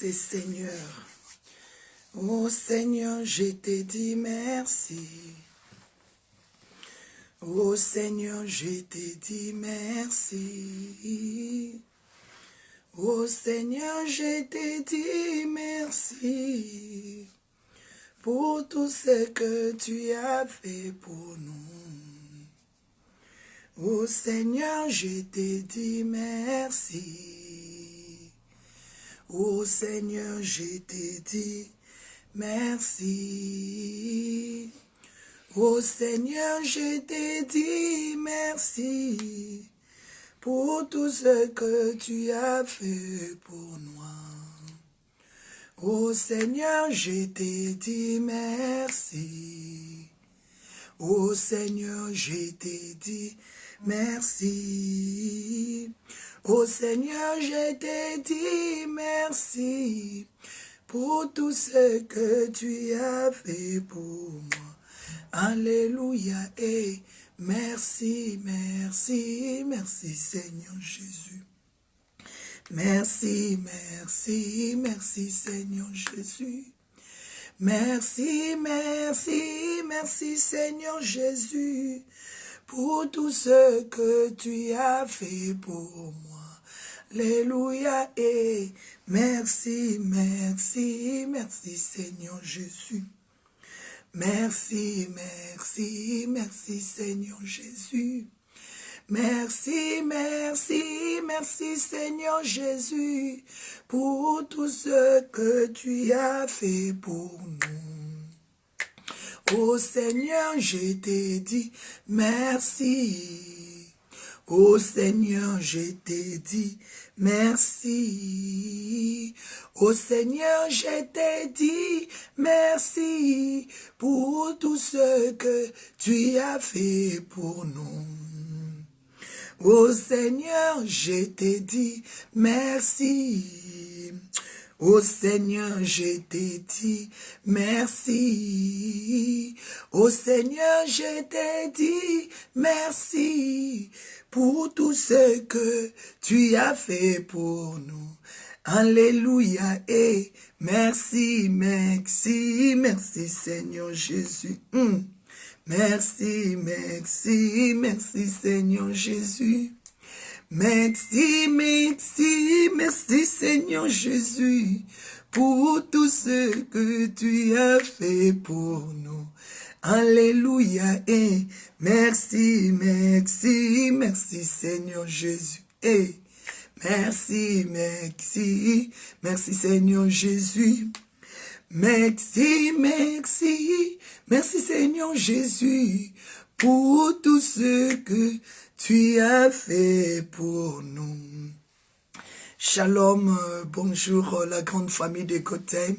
merci Seigneur. Oh Seigneur, je te dis merci. Oh Seigneur, je te dis merci. Oh Seigneur, je te dis merci pour tout ce que tu as fait pour nous. Oh Seigneur, je te dis merci. Oh Seigneur, je te dis merci. Oh Seigneur, je te dis merci pour tout ce que tu as fait pour moi. Oh Seigneur, je te dis merci. Oh Seigneur, je te dis merci. Oh Seigneur, je te dis merci pour tout ce que tu as fait pour moi. Alléluia et merci, merci, merci Seigneur Jésus. Merci, merci, merci Seigneur Jésus. Merci, merci, merci Seigneur Jésus pour tout ce que tu as fait pour moi. Alléluia et merci, merci, merci Seigneur Jésus. Merci, merci, merci Seigneur Jésus. Merci, merci, merci Seigneur Jésus pour tout ce que tu as fait pour nous. Oh Seigneur, je te dis merci. Oh Seigneur, je te dis merci. Oh Seigneur, je te dis merci pour tout ce que tu as fait pour nous. Oh Seigneur, je te dis merci. Oh Seigneur, je te dis merci. Oh Seigneur, je te dis merci pour tout ce que tu as fait pour nous. Alléluia et merci, merci, merci Seigneur Jésus. Merci, merci, merci Seigneur Jésus. Merci, merci, merci Seigneur Jésus pour tout ce que tu as fait pour nous. Alléluia et merci, merci, merci Seigneur Jésus. Et merci, merci, merci Seigneur Jésus. Merci, merci, merci Seigneur Jésus pour tout ce que tu as fait pour nous. Shalom, bonjour la grande famille de Gotham.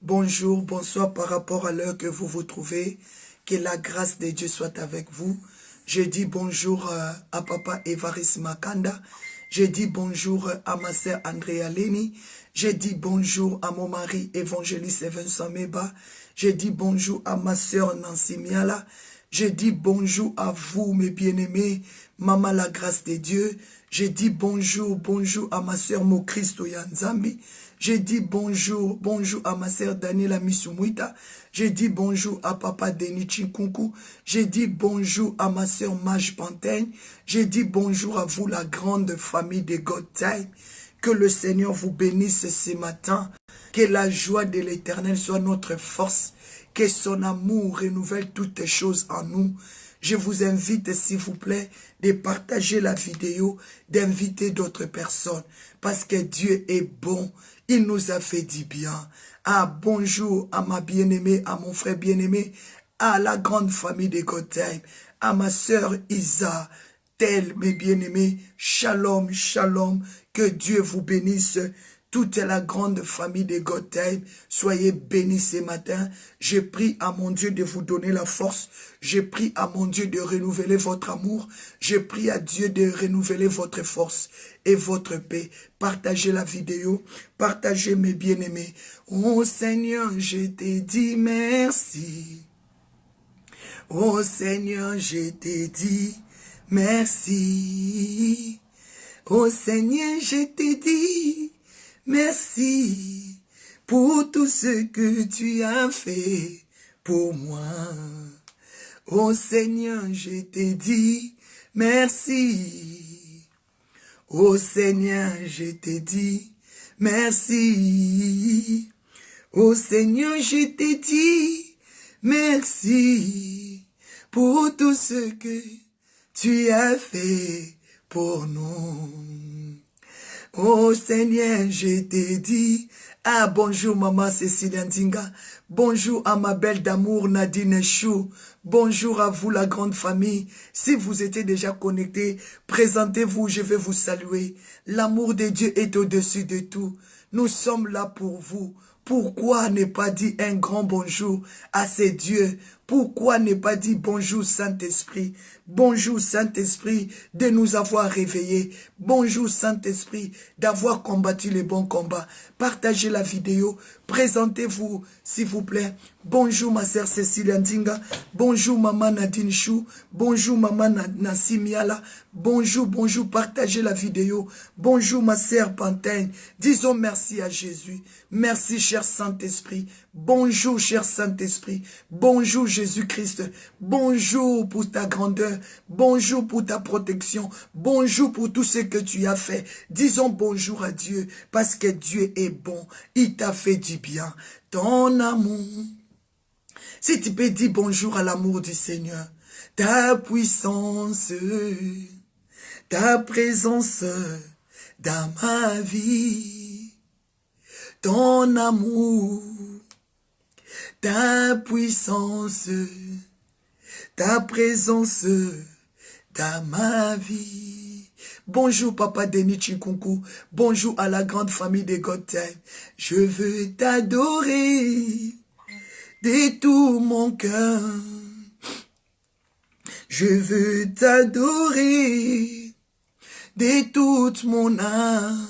Bonjour, bonsoir par rapport à l'heure que vous vous trouvez. Que la grâce de Dieu soit avec vous. Je dis bonjour à Papa Évariste Makanda. Je dis bonjour à ma sœur Andrea Leni. Je dis bonjour à mon mari évangéliste Vincent Meba. Je dis bonjour à ma sœur Nancy Miala. Je dis bonjour à vous, mes bien-aimés, Maman la grâce de Dieu. Je dis bonjour, bonjour à ma sœur Mokristo Yanzambi. Je dis bonjour, bonjour à ma sœur Daniela Misumuita. Je dis bonjour à Papa Denis Chinkunku. Je dis bonjour à ma sœur Maj Pantaigne. Je dis bonjour à vous, la grande famille de Gotham. Que le Seigneur vous bénisse ce matin. Que la joie de l'Éternel soit notre force. Que son amour renouvelle toutes choses en nous. Je vous invite, s'il vous plaît, de partager la vidéo, d'inviter d'autres personnes. Parce que Dieu est bon. Il nous a fait du bien. Ah, bonjour à ma bien-aimée, à mon frère bien-aimé, à la grande famille de Gotham, à ma sœur Isa, telle mes bien-aimés. Shalom, shalom. Que Dieu vous bénisse. Toute la grande famille de Gotham, soyez bénis ce matin. Je prie à mon Dieu de vous donner la force. Je prie à mon Dieu de renouveler votre amour. Je prie à Dieu de renouveler votre force et votre paix. Partagez la vidéo. Partagez mes bien-aimés. Oh Seigneur, je te dis merci. Oh Seigneur, je te dis merci. Oh Seigneur, je te dis merci pour tout ce que tu as fait pour moi. Oh Seigneur, je t'ai dit merci. Oh Seigneur, je t'ai dit merci. Oh Seigneur, je t'ai dit merci pour tout ce que tu as fait pour nous. Oh Seigneur, je t'ai dit. Ah, bonjour maman Cécile Ndinga. Bonjour à ma belle d'amour Nadine Chou. Bonjour à vous la grande famille. Si vous étiez déjà connectés, présentez-vous, je vais vous saluer. L'amour de Dieu est au-dessus de tout. Nous sommes là pour vous. Pourquoi ne pas dire un grand bonjour à ces dieux? Pourquoi ne pas dire bonjour Saint-Esprit? Bonjour Saint-Esprit de nous avoir réveillés. Bonjour Saint-Esprit d'avoir combattu les bons combats. Partagez la vidéo. Présentez-vous s'il vous plaît. Bonjour ma sœur Cécile Ndinga. Bonjour maman Nadine Chou. Bonjour maman Nassim Yala. Bonjour, bonjour. Partagez la vidéo. Bonjour ma sœur Pantaigne. Disons merci à Jésus. Merci cher Saint-Esprit. Bonjour cher Saint-Esprit. Bonjour Jésus-Christ. Bonjour pour ta grandeur. Bonjour pour ta protection. Bonjour pour tout ce que tu as fait. Disons bonjour à Dieu parce que Dieu est bon. Il t'a fait du bien. Ton amour. Si tu peux dire bonjour à l'amour du Seigneur. Ta puissance. Ta présence dans ma vie. Ton amour. Ta puissance, ta présence dans ma vie. Bonjour Papa Denis Chikunku, bonjour à la grande famille de God Time. Je veux t'adorer de tout mon cœur. Je veux t'adorer de toute mon âme.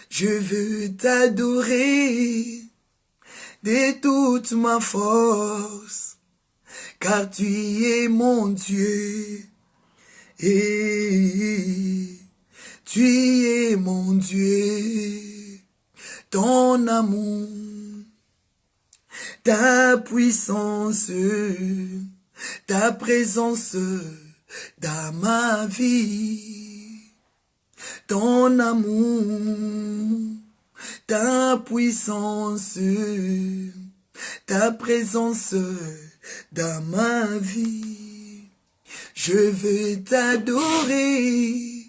Je veux t'adorer de toute ma force, car tu es mon Dieu, et tu es mon Dieu, ton amour, ta puissance, ta présence dans ma vie, ton amour, ta puissance, ta présence dans ma vie. Je veux t'adorer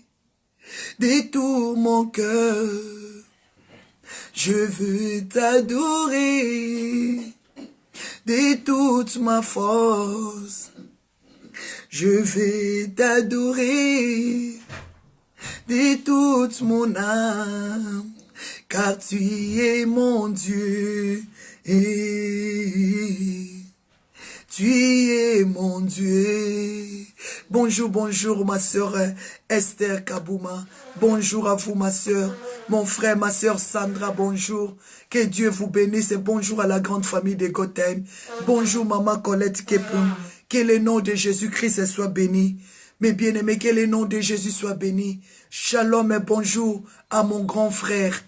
de tout mon cœur. Je veux t'adorer de toute ma force. Je veux t'adorer de toute mon âme. Car tu es mon Dieu, et tu es mon Dieu. Bonjour, bonjour ma sœur Esther Kabouma. Bonjour à vous ma sœur, mon frère, ma sœur Sandra, bonjour. Que Dieu vous bénisse et bonjour à la grande famille de God Time. Bonjour maman Colette Kepun. Que le nom de Jésus-Christ soit béni. Mes bien-aimés, que le nom de Jésus soit béni. Shalom et bonjour à mon grand frère.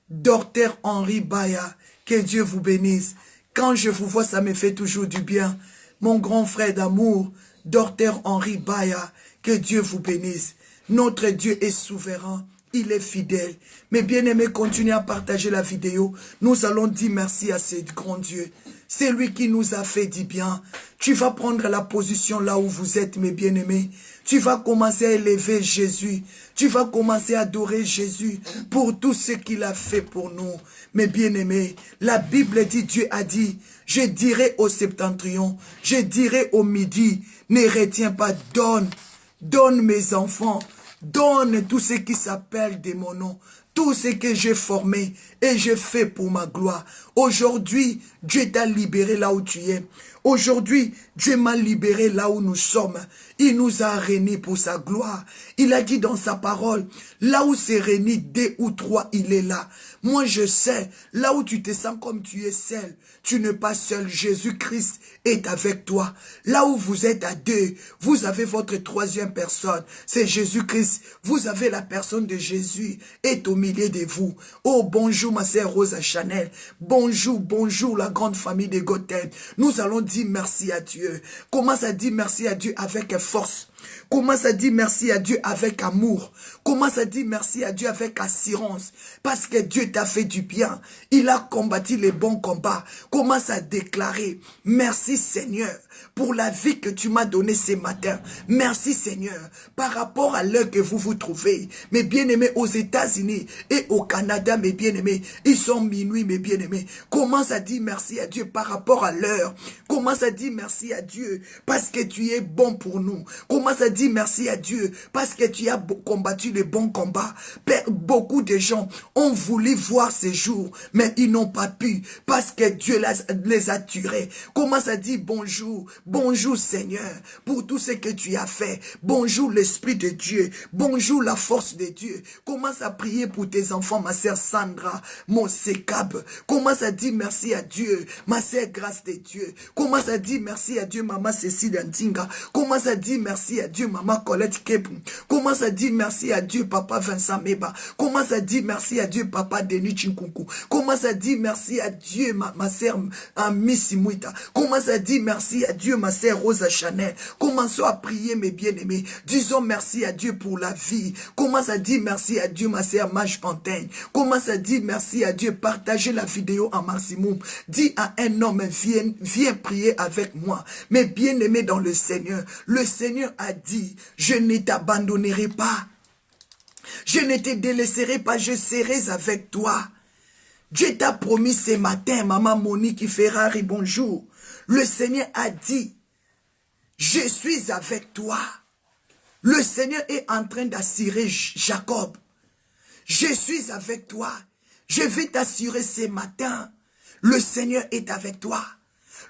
Docteur Henri Baya, que Dieu vous bénisse. Quand je vous vois, ça me fait toujours du bien. Mon grand frère d'amour, Docteur Henri Baya, que Dieu vous bénisse. Notre Dieu est souverain, il est fidèle. Mes bien-aimés, continuez à partager la vidéo. Nous allons dire merci à ce grand Dieu. C'est lui qui nous a fait du bien. Tu vas prendre la position là où vous êtes, mes bien-aimés. Tu vas commencer à élever Jésus. Tu vas commencer à adorer Jésus pour tout ce qu'il a fait pour nous. Mes bien-aimés, la Bible dit, Dieu a dit, je dirai au septentrion, je dirai au midi, ne retiens pas, donne, donne mes enfants, donne tout ce qui s'appelle de mon nom. Tout ce que j'ai formé et j'ai fait pour ma gloire. Aujourd'hui, Dieu t'a libéré là où tu es. Aujourd'hui, Dieu m'a libéré là où nous sommes. Il nous a réunis pour sa gloire. Il a dit dans sa parole, là où c'est réuni 2 ou 3, il est là. Moi, je sais, là où tu te sens comme tu es seul, tu n'es pas seul. Jésus-Christ est avec toi. Là où vous êtes à 2, vous avez votre 3e personne. C'est Jésus-Christ. Vous avez la personne de Jésus est au milieu milieu de vous. Oh, bonjour ma sœur Rosa Chanel. Bonjour, bonjour la grande famille de Gotham. Nous allons dire merci à Dieu. Commence à dire merci à Dieu avec force. Commence à dire merci à Dieu avec amour. Commence à dire merci à Dieu avec assurance. Parce que Dieu t'a fait du bien. Il a combattu les bons combats. Commence à déclarer merci Seigneur pour la vie que tu m'as donnée ce matin. Merci Seigneur par rapport à l'heure que vous vous trouvez. Mes bien-aimés aux États-Unis et au Canada, mes bien-aimés, ils sont minuit, mes bien-aimés. Commence à dire merci à Dieu par rapport à l'heure. Commence à dire merci à Dieu parce que tu es bon pour nous. Commence à dire merci à Dieu parce que tu as combattu les bons combats. Beaucoup de gens ont voulu voir ces jours, mais ils n'ont pas pu parce que Dieu les a tués. Commence à dire bonjour, bonjour Seigneur pour tout ce que tu as fait. Bonjour l'Esprit de Dieu, bonjour la force de Dieu. Commence à prier pour tes enfants, ma sœur Sandra, mon Sekab. Commence à dire merci à Dieu, ma sœur Grâce de Dieu. Commence à dire merci à Dieu, maman Cécile Ndinga. Commence à dire merci à Dieu, maman Colette Kep. Commence à dire merci à Dieu, papa Vincent Meba. Commence à dire merci à Dieu, papa Denis Chinkunku. Commence à dire merci à Dieu, ma sœur Missy Mouita. Commence à dire merci à Dieu, ma sœur Rosa Chanel. Commençons à prier, mes bien-aimés. Disons merci à Dieu pour la vie. Commence à dire merci à Dieu, ma sœur Mage Pantaigne. Commence à dire merci à Dieu. Partagez la vidéo en maximum. Dis à un homme, viens prier avec moi. Mes bien-aimés dans le Seigneur a dit, je ne t'abandonnerai pas. Je ne te délaisserai pas, je serai avec toi. Dieu t'a promis ce matin, maman Monique Ferrari, bonjour. Le Seigneur a dit, je suis avec toi. Le Seigneur est en train d'assurer Jacob. Je suis avec toi. Je vais t'assurer ce matin. Le Seigneur est avec toi.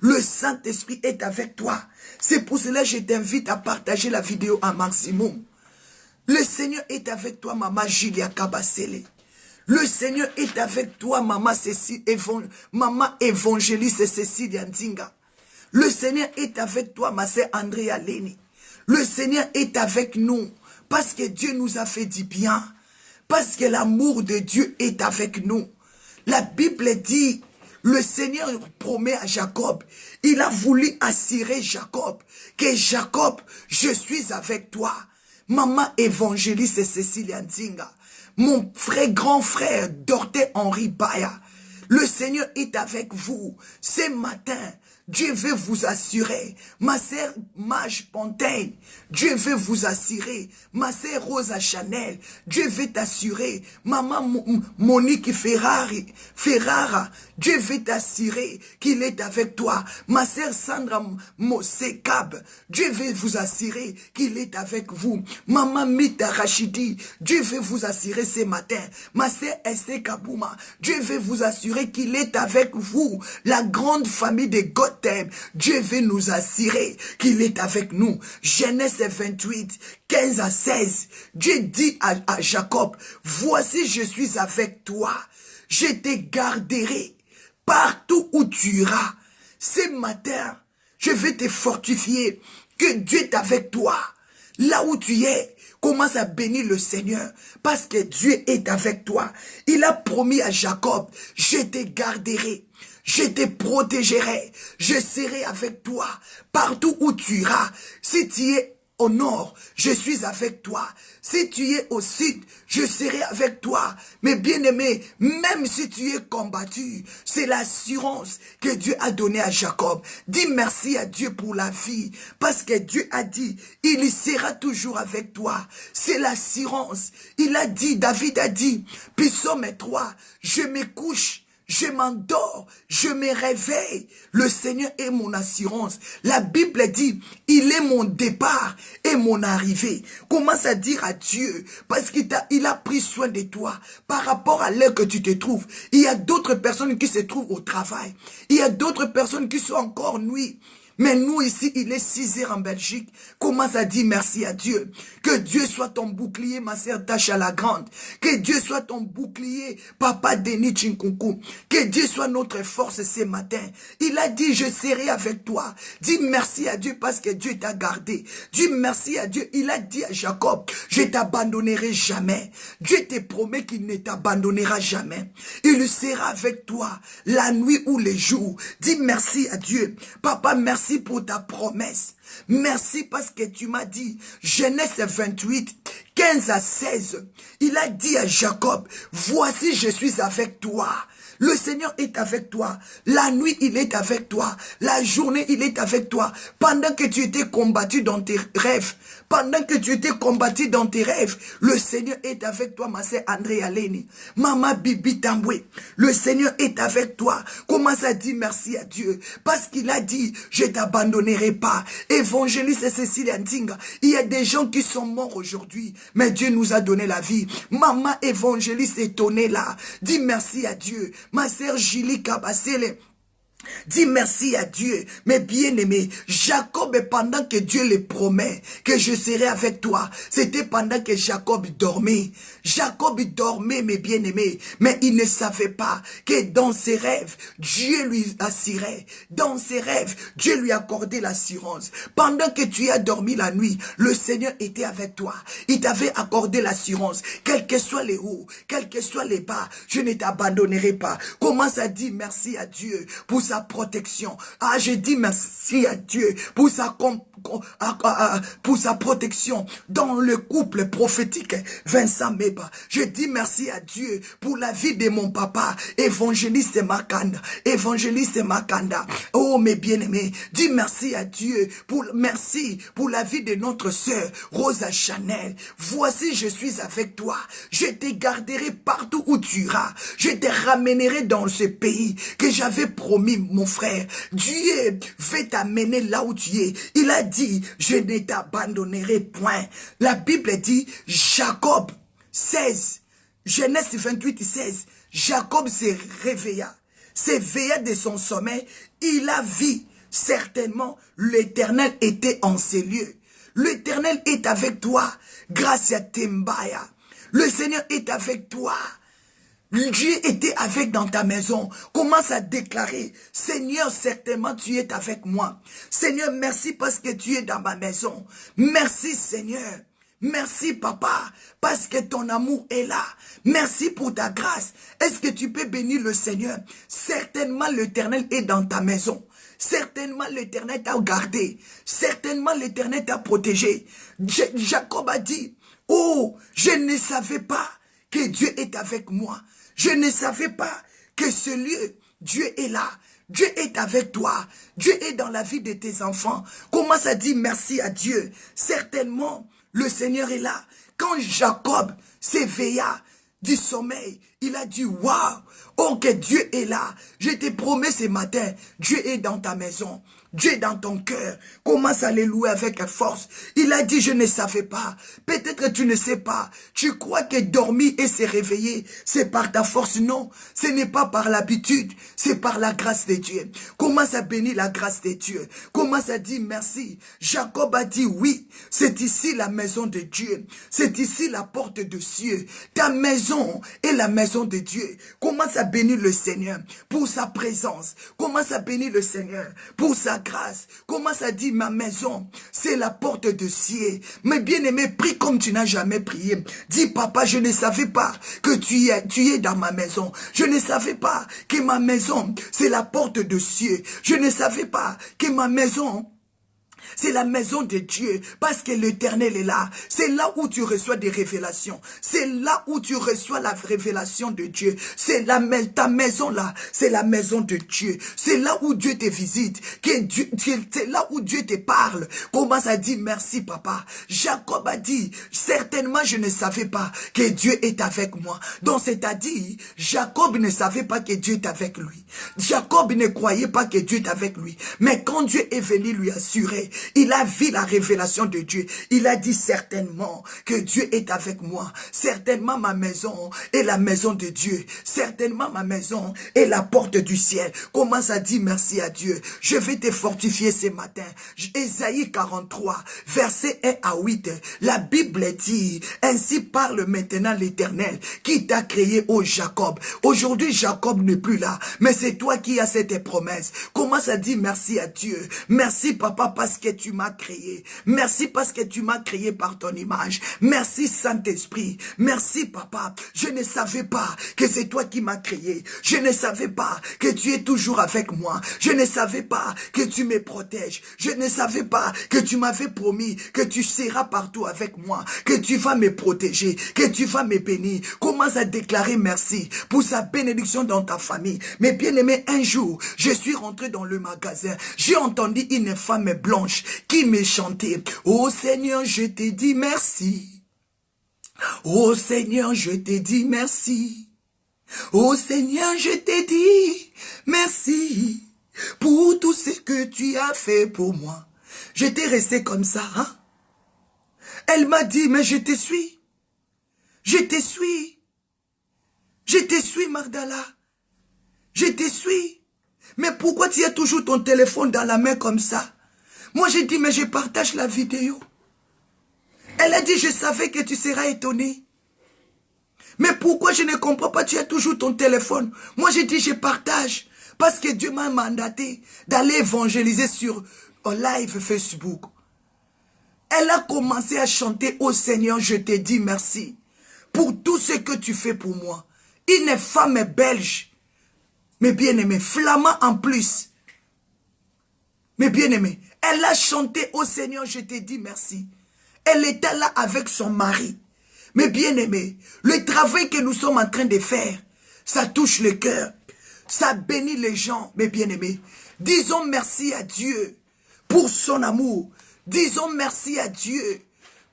Le Saint-Esprit est avec toi. C'est pour cela que je t'invite à partager la vidéo un maximum. Le Seigneur est avec toi, maman Julia Kabasele. Le Seigneur est avec toi, maman évangéliste Cécile Ndinga. Le Seigneur est avec toi, ma sœur Andrea Leni. Le Seigneur est avec nous parce que Dieu nous a fait du bien. Parce que l'amour de Dieu est avec nous. La Bible dit, le Seigneur promet à Jacob, il a voulu assurer Jacob, que Jacob, je suis avec toi. Maman évangéliste Cécile Ndinga, mon frère, grand frère, Dorté Henri Baya, le Seigneur est avec vous. Ce matin, Dieu veut vous assurer. Ma sœur Mage Pontaine, Dieu veut vous assurer. Ma sœur Rosa Chanel, Dieu veut t'assurer. Maman Monique Ferrara, Dieu veut t'assurer qu'il est avec toi. Ma sœur Sandra Mosekab, Dieu veut vous assurer qu'il est avec vous. Maman Mita Rachidi, Dieu veut vous assurer ce matin. Ma sœur Esther Kabouma, Dieu veut vous assurer qu'il est avec vous. La grande famille de Gotham, Dieu veut nous assurer qu'il est avec nous. Genèse 28, 15 à 16. Dieu dit à Jacob, voici je suis avec toi. Je te garderai partout où tu iras. Ce matin, je vais te fortifier. Que Dieu est avec toi. Là où tu es, commence à bénir le Seigneur parce que Dieu est avec toi. Il a promis à Jacob, je te garderai, je te protégerai, je serai avec toi partout où tu iras. Si tu es au nord, je suis avec toi. Si tu es au sud, je serai avec toi. Mais bien-aimé, même si tu es combattu, c'est l'assurance que Dieu a donnée à Jacob. Dis merci à Dieu pour la vie, parce que Dieu a dit, il sera toujours avec toi. C'est l'assurance. Il a dit, David a dit, Psaume 3, je me couche, je m'endors, je me réveille. Le Seigneur est mon assurance. La Bible dit, il est mon départ et mon arrivée. Commence à dire à Dieu, parce qu'il a pris soin de toi par rapport à l'heure que tu te trouves. Il y a d'autres personnes qui se trouvent au travail. Il y a d'autres personnes qui sont encore nuit. Mais nous ici, il est 6 heures en Belgique. Commence à dire merci à Dieu. Que Dieu soit ton bouclier, ma sœur Tacha la Grande. Que Dieu soit ton bouclier, Papa Denis Chinkunku. Que Dieu soit notre force ce matin. Il a dit, je serai avec toi. Dis merci à Dieu parce que Dieu t'a gardé. Dis merci à Dieu. Il a dit à Jacob, je t'abandonnerai jamais. Dieu te promet qu'il ne t'abandonnera jamais. Il sera avec toi la nuit ou les jours. Dis merci à Dieu. Papa, merci pour ta promesse. Merci parce que tu m'as dit, Genèse 28, 15 à 16, il a dit à Jacob, voici je suis avec toi. Le Seigneur est avec toi. La nuit, il est avec toi. La journée, il est avec toi. Pendant que tu étais combattu dans tes rêves, pendant que tu étais combattu dans tes rêves, le Seigneur est avec toi, ma sœur Andrea Leni. Maman Bibi Tamboué, le Seigneur est avec toi. Commence à dire merci à Dieu. Parce qu'il a dit, je t'abandonnerai pas. Évangéliste Cécile Ntinga, il y a des gens qui sont morts aujourd'hui, mais Dieu nous a donné la vie. Maman évangéliste étonnée là, dis merci à Dieu. Ma sœur Julie Kabasele, dis merci à Dieu, mes bien-aimés. Jacob, pendant que Dieu le promet que je serai avec toi, c'était pendant que Jacob dormait. Jacob dormait, mes bien-aimés, mais il ne savait pas que dans ses rêves, Dieu lui assurait. Dans ses rêves, Dieu lui accordait l'assurance. Pendant que tu as dormi la nuit, le Seigneur était avec toi. Il t'avait accordé l'assurance. Quels que soient les hauts, quels que soient les bas, je ne t'abandonnerai pas. Commence à dire merci à Dieu pour sa protection. Ah, je dis merci à Dieu pour sa protection dans le couple prophétique Vincent Meba. Je dis merci à Dieu pour la vie de mon papa, évangéliste Makanda. Évangéliste Makanda. Oh, mes bien-aimés, dis merci à Dieu merci pour la vie de notre sœur Rosa Chanel. Voici, je suis avec toi. Je te garderai partout où tu iras. Je te ramènerai dans ce pays que j'avais promis, mon frère. Dieu va t'amener là où tu es. Il a dit, je ne t'abandonnerai point. La Bible dit, Jacob 16, Genèse 28, 16, Jacob se réveilla, s'éveilla de son sommeil. Il a vu, certainement, l'Éternel était en ces lieux. L'Éternel est avec toi, grâce à Tembaya. Le Seigneur est avec toi. Dieu était avec dans ta maison. Commence à déclarer, Seigneur, certainement tu es avec moi. Seigneur, merci parce que tu es dans ma maison. Merci Seigneur. Merci papa, parce que ton amour est là. Merci pour ta grâce. Est-ce que tu peux bénir le Seigneur? Certainement l'Éternel est dans ta maison. Certainement l'Éternel t'a gardé. Certainement l'Éternel t'a protégé. Jacob a dit, oh, je ne savais pas que Dieu est avec moi. Je ne savais pas que ce lieu, Dieu est là. Dieu est avec toi. Dieu est dans la vie de tes enfants. Commence à dire merci à Dieu. Certainement, le Seigneur est là. Quand Jacob s'éveilla du sommeil, il a dit, waouh, oh que Dieu est là. Je te promets ce matin, Dieu est dans ta maison. Dieu est dans ton cœur. Commence à les louer avec force. Il a dit, je ne savais pas. Peut-être que tu ne sais pas. Tu crois que dormir et se réveiller, c'est par ta force. Non, ce n'est pas par l'habitude. C'est par la grâce de Dieu. Commence à bénir la grâce de Dieu. Commence à dire merci. Jacob a dit, oui, c'est ici la maison de Dieu. C'est ici la porte de cieux. Ta maison est la maison de Dieu. Commence à bénir le Seigneur pour sa présence. Commence à bénir le Seigneur pour sa grâce. Commence à dire, ma maison, c'est la porte de ciel. Mais bien-aimé, prie comme tu n'as jamais prié. Dis, papa, je ne savais pas que tu es dans ma maison. Je ne savais pas que ma maison, c'est la porte de ciel. Je ne savais pas que ma maison, c'est la maison de Dieu, parce que l'Éternel est là. C'est là où tu reçois des révélations. C'est là où tu reçois la révélation de Dieu. C'est ta maison là, c'est la maison de Dieu. C'est là où Dieu te visite. C'est là où Dieu te parle. Commence à dire merci papa. Jacob a dit, certainement je ne savais pas que Dieu est avec moi. Donc c'est-à-dire, Jacob ne savait pas que Dieu est avec lui. Jacob ne croyait pas que Dieu est avec lui. Mais quand Dieu est venu lui assurer il a vu la révélation de Dieu. Il a dit certainement que Dieu est avec moi. Certainement ma maison est la maison de Dieu. Certainement ma maison est la porte du ciel. Commence à dire merci à Dieu. Je vais te fortifier ce matin. Ésaïe 43, verset 1 à 8. La Bible dit, ainsi parle maintenant l'Éternel qui t'a créé, ô Jacob. Aujourd'hui, Jacob n'est plus là, mais c'est toi qui as cette promesse. Commence à dire merci à Dieu. Merci, papa, parce que tu m'as créé. Merci parce que tu m'as créé par ton image. Merci, Saint-Esprit. Merci, papa. Je ne savais pas que c'est toi qui m'as créé. Je ne savais pas que tu es toujours avec moi. Je ne savais pas que tu me protèges. Je ne savais pas que tu m'avais promis que tu seras partout avec moi, que tu vas me protéger, que tu vas me bénir. Commence à déclarer merci pour sa bénédiction dans ta famille. Mais bien aimé, un jour, je suis rentré dans le magasin. J'ai entendu une femme blanche qui me chantait. Oh Seigneur, je te dis merci. Oh Seigneur, je te dis merci. Oh Seigneur, je te dis merci pour tout ce que tu as fait pour moi. J'étais resté comme ça, hein? Elle m'a dit, mais je te suis. Je te suis. Je te suis, Magdala. Je te suis. Mais pourquoi tu as toujours ton téléphone dans la main comme ça? Moi, j'ai dit, mais je partage la vidéo. Elle a dit, je savais que tu seras étonné. Mais pourquoi je ne comprends pas, tu as toujours ton téléphone? Moi, j'ai dit, je partage. Parce que Dieu m'a mandaté d'aller évangéliser sur un live Facebook. Elle a commencé à chanter, oh Seigneur, je te dis merci pour tout ce que tu fais pour moi. Une femme belge, mais bien aimée, flamand en plus. Mais bien aimée, elle a chanté, oh Seigneur, je te dis merci. Elle était là avec son mari. Mais bien aimé, le travail que nous sommes en train de faire, ça touche le cœur. Ça bénit les gens, mes bien-aimés. Disons merci à Dieu pour son amour. Disons merci à Dieu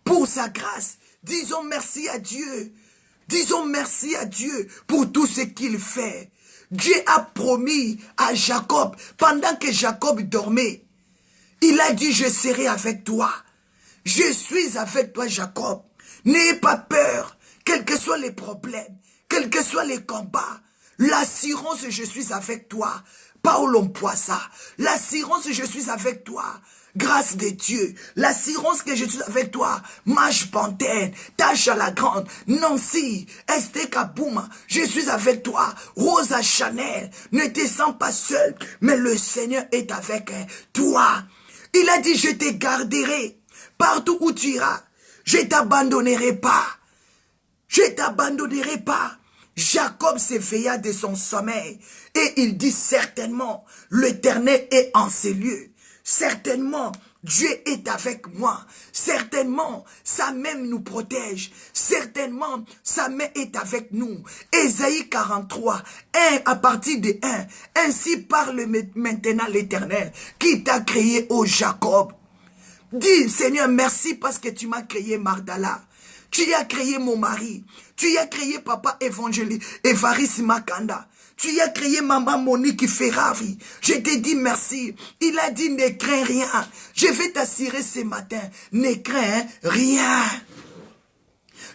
pour sa grâce. Disons merci à Dieu. Disons merci à Dieu pour tout ce qu'il fait. Dieu a promis à Jacob, pendant que Jacob dormait, il a dit, je serai avec toi. Je suis avec toi, Jacob. N'ayez pas peur, quels que soient les problèmes, quels que soient les combats. L'assurance, je suis avec toi. Paul Mpoissa, l'assurance, je suis avec toi. Grâce de Dieu, l'assurance que je suis avec toi. Mage Pantene, Tasha la Grande, Nancy, Esther Kabouma, je suis avec toi. Rosa Chanel, ne te sens pas seul, mais le Seigneur est avec toi. Il a dit, je te garderai partout où tu iras. Je t'abandonnerai pas. Je t'abandonnerai pas. Jacob s'éveilla de son sommeil et il dit certainement, l'Éternel est en ces lieux. Certainement, Dieu est avec moi. Certainement, sa main nous protège. Certainement, sa main est avec nous. Ésaïe 43, 1 à partir de 1. Ainsi parle maintenant l'Éternel qui t'a créé, ô Jacob. Dis, Seigneur, merci parce que tu m'as créé Magdala. Tu as créé mon mari. Tu as créé papa évangéliste, Évariste Makanda. Tu as créé maman Monique Ferrari. Je te dis merci. Il a dit, ne crains rien. Je vais t'assurer ce matin. Ne crains rien.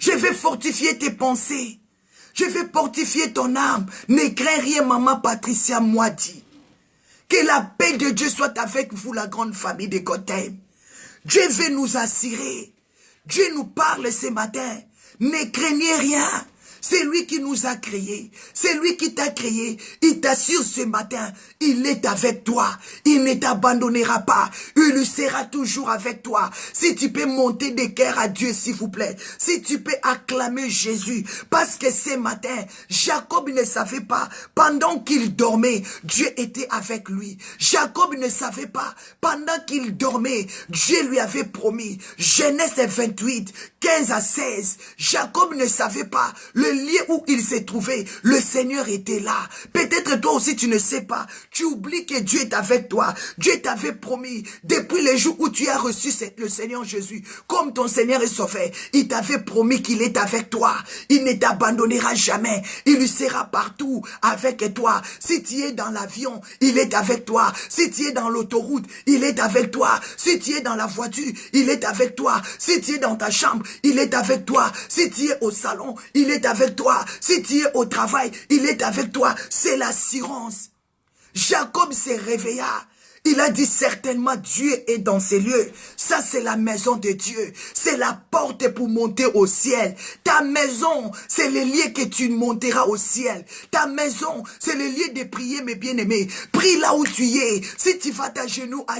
Je vais fortifier tes pensées. Je vais fortifier ton âme. Ne crains rien, maman Patricia Moadi. Que la paix de Dieu soit avec vous, la grande famille de Gotham. Dieu veut nous assurer. Dieu nous parle ce matin. Ne craignez rien. C'est lui qui nous a créés. C'est lui qui t'a créé. Il t'assure ce matin. Il est avec toi. Il ne t'abandonnera pas. Il sera toujours avec toi. Si tu peux monter des cœurs à Dieu, s'il vous plaît. Si tu peux acclamer Jésus. Parce que ce matin, Jacob ne savait pas. Pendant qu'il dormait, Dieu était avec lui. Jacob ne savait pas. Pendant qu'il dormait, Dieu lui avait promis. Genèse 28, 15 à 16. Jacob ne savait pas. Le lieu où il s'est trouvé, le Seigneur était là. Peut-être toi aussi tu ne sais pas. Tu oublies que Dieu est avec toi. Dieu t'avait promis, depuis le jour où tu as reçu le Seigneur Jésus, comme ton Seigneur est sauvé, il t'avait promis qu'il est avec toi. Il ne t'abandonnera jamais. Il sera partout avec toi. Si tu es dans l'avion, il est avec toi. Si tu es dans l'autoroute, il est avec toi. Si tu es dans la voiture, il est avec toi. Si tu es dans ta chambre, il est avec toi. Si tu es au salon, il est avec toi. Si tu es au travail, il est avec toi. C'est l'assurance. Jacob s'est réveilla. Il a dit certainement Dieu est dans ces lieux. Ça c'est la maison de Dieu. C'est la porte pour monter au ciel. Ta maison, c'est le lieu que tu monteras au ciel. Ta maison, c'est le lieu de prier mes bien-aimés. Prie là où tu es. Si tu vas à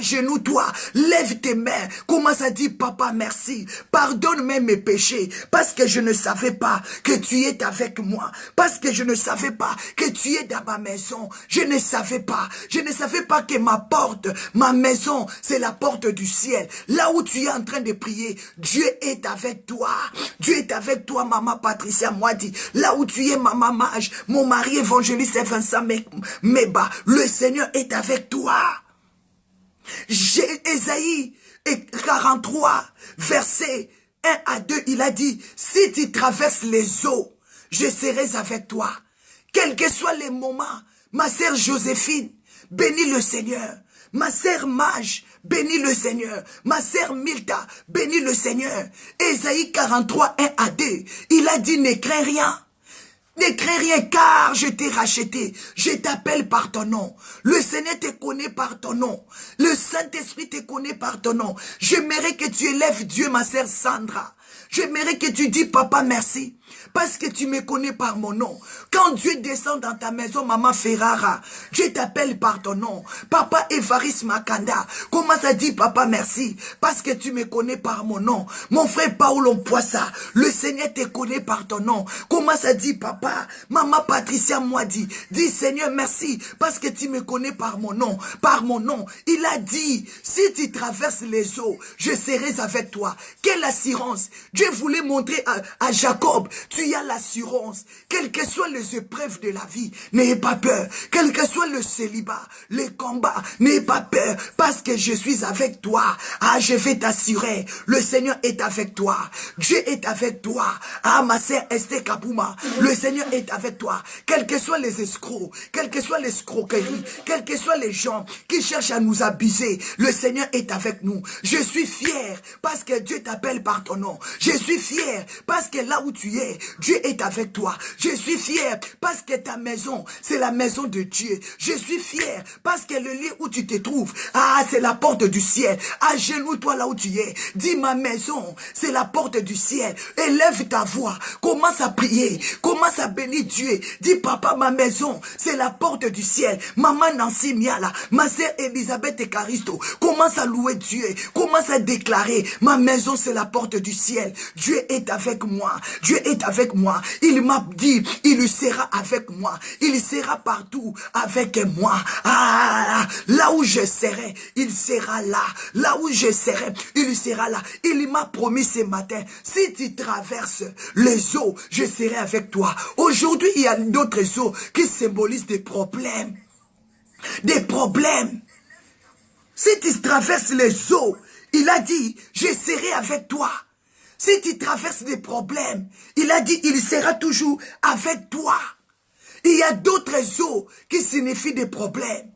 genoux toi, lève tes mains. Commence à dire papa merci. Pardonne-moi mes péchés. Parce que je ne savais pas que tu es avec moi. Parce que je ne savais pas que tu es dans ma maison. Je ne savais pas. Je ne savais pas que ma porte, ma maison, c'est la porte du ciel. Là où tu es en train de prier, Dieu est avec toi. Dieu est avec toi, maman Patricia Moadi. Là où tu es, maman Mage, mon mari évangéliste Vincent Meba, le Seigneur est avec toi. Ésaïe 43, verset 1 à 2, il a dit, si tu traverses les eaux, je serai avec toi. Quels que soient les moments, ma sœur Joséphine, bénis le Seigneur. Ma sœur Mage, bénis le Seigneur. Ma sœur Milta, bénis le Seigneur. Ésaïe 43, 1 à 2. Il a dit, ne crains rien. Ne crains rien car je t'ai racheté. Je t'appelle par ton nom. Le Seigneur te connaît par ton nom. Le Saint-Esprit te connaît par ton nom. J'aimerais que tu élèves Dieu, ma sœur Sandra. J'aimerais que tu dis, papa, merci. Parce que tu me connais par mon nom. Quand Dieu descend dans ta maison, maman Ferrara, Dieu t'appelle par ton nom. Papa Evaris Makanda, commence à dire, papa, merci. Parce que tu me connais par mon nom. Mon frère Paolo Poissa, le Seigneur te connaît par ton nom. Commence à dire, papa, maman Patricia Moadi, dis, Seigneur, merci. Parce que tu me connais par mon nom. Par mon nom. Il a dit, si tu traverses les eaux, je serai avec toi. Quelle assurance. Dieu voulait montrer à Jacob, tu as l'assurance, quelles que soient les épreuves de la vie, n'ayez pas peur, quel que soit le célibat, les combats, n'ayez pas peur, parce que je suis avec toi. Ah, je vais t'assurer, le Seigneur est avec toi, Dieu est avec toi. Ah, ma sœur Esther Kapouma, le Seigneur est avec toi, quels que soient les escrocs, quelles que soient les escroqueries, quels que soient les gens qui cherchent à nous abuser, le Seigneur est avec nous. Je suis fier, parce que Dieu t'appelle par ton nom. Je suis fier, parce que là où tu es, Dieu est avec toi. Je suis fier parce que ta maison, c'est la maison de Dieu. Je suis fier parce que le lieu où tu te trouves, ah, c'est la porte du ciel. Agenouille-toi là où tu es. Dis, ma maison, c'est la porte du ciel. Élève ta voix. Commence à prier. Commence à bénir Dieu. Dis, papa, ma maison, c'est la porte du ciel. Maman Nancy Miala, ma sœur Elisabeth et Caristo, commence à louer Dieu. Commence à déclarer, ma maison, c'est la porte du ciel. Dieu est avec moi. Dieu est avec moi. Il m'a dit, il sera avec moi. Il sera partout avec moi. Ah, là où je serai, il sera là. Là où je serai, il sera là. Il m'a promis ce matin, si tu traverses les eaux, je serai avec toi. Aujourd'hui, il y a d'autres eaux qui symbolisent des problèmes. Des problèmes. Si tu traverses les eaux, il a dit, je serai avec toi. Si tu traverses des problèmes, il a dit, il sera toujours avec toi. Il y a d'autres eaux qui signifient des problèmes.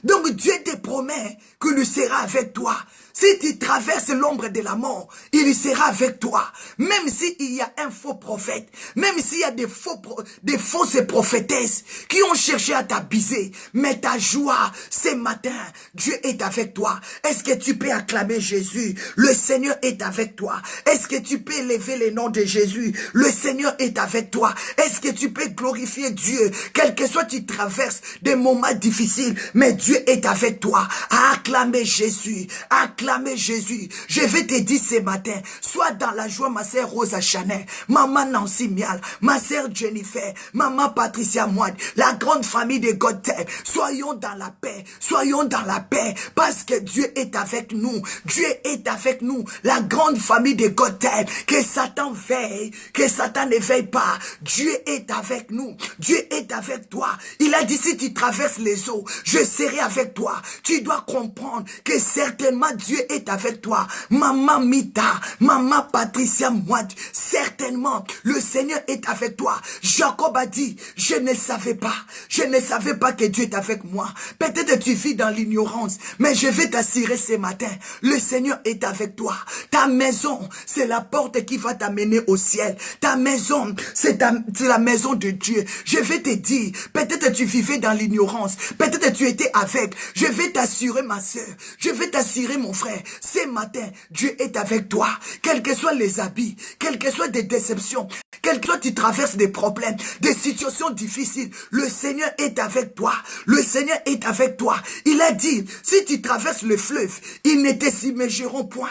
Donc Dieu te promet qu'il sera avec toi. Si tu traverses l'ombre de la mort, il sera avec toi. Même s'il y a un faux prophète, même s'il y a des fausses prophétesses qui ont cherché à t'abuser, mais ta joie, ce matin, Dieu est avec toi. Est-ce que tu peux acclamer Jésus? Le Seigneur est avec toi. Est-ce que tu peux élever le nom de Jésus? Le Seigneur est avec toi. Est-ce que tu peux glorifier Dieu? Quel que soit tu traverses des moments difficiles, mais Dieu est avec toi. Acclamez Jésus. Acclamez Jésus. Je vais te dire ce matin, sois dans la joie, ma sœur Rosa Chanel, maman Nancy Mial, ma sœur Jennifer, maman Patricia Moine, la grande famille de Gothel. Soyons dans la paix. Soyons dans la paix. Parce que Dieu est avec nous. Dieu est avec nous. La grande famille de Gothel. Que Satan veille. Que Satan ne veille pas. Dieu est avec nous. Dieu est avec toi. Il a dit, si tu traverses les eaux, je serai avec toi. Tu dois comprendre que certainement Dieu est avec toi. Maman Mita, maman Patricia Moite, certainement le Seigneur est avec toi. Jacob a dit, je ne savais pas que Dieu est avec moi. Peut-être que tu vis dans l'ignorance, mais je vais t'assurer ce matin, le Seigneur est avec toi. Ta maison, c'est la porte qui va t'amener au ciel. Ta maison, c'est la maison de Dieu. Je vais te dire, peut-être que tu vivais dans l'ignorance, peut-être que tu étais avec. Je vais t'assurer, ma soeur, je vais t'assurer, mon frère, ce matin, Dieu est avec toi. Quels que soient les habits, quelles que soient des déceptions, quel que soit tu traverses des problèmes, des situations difficiles, le Seigneur est avec toi. Le Seigneur est avec toi. Il a dit, si tu traverses le fleuve, ils ne te submergeront point.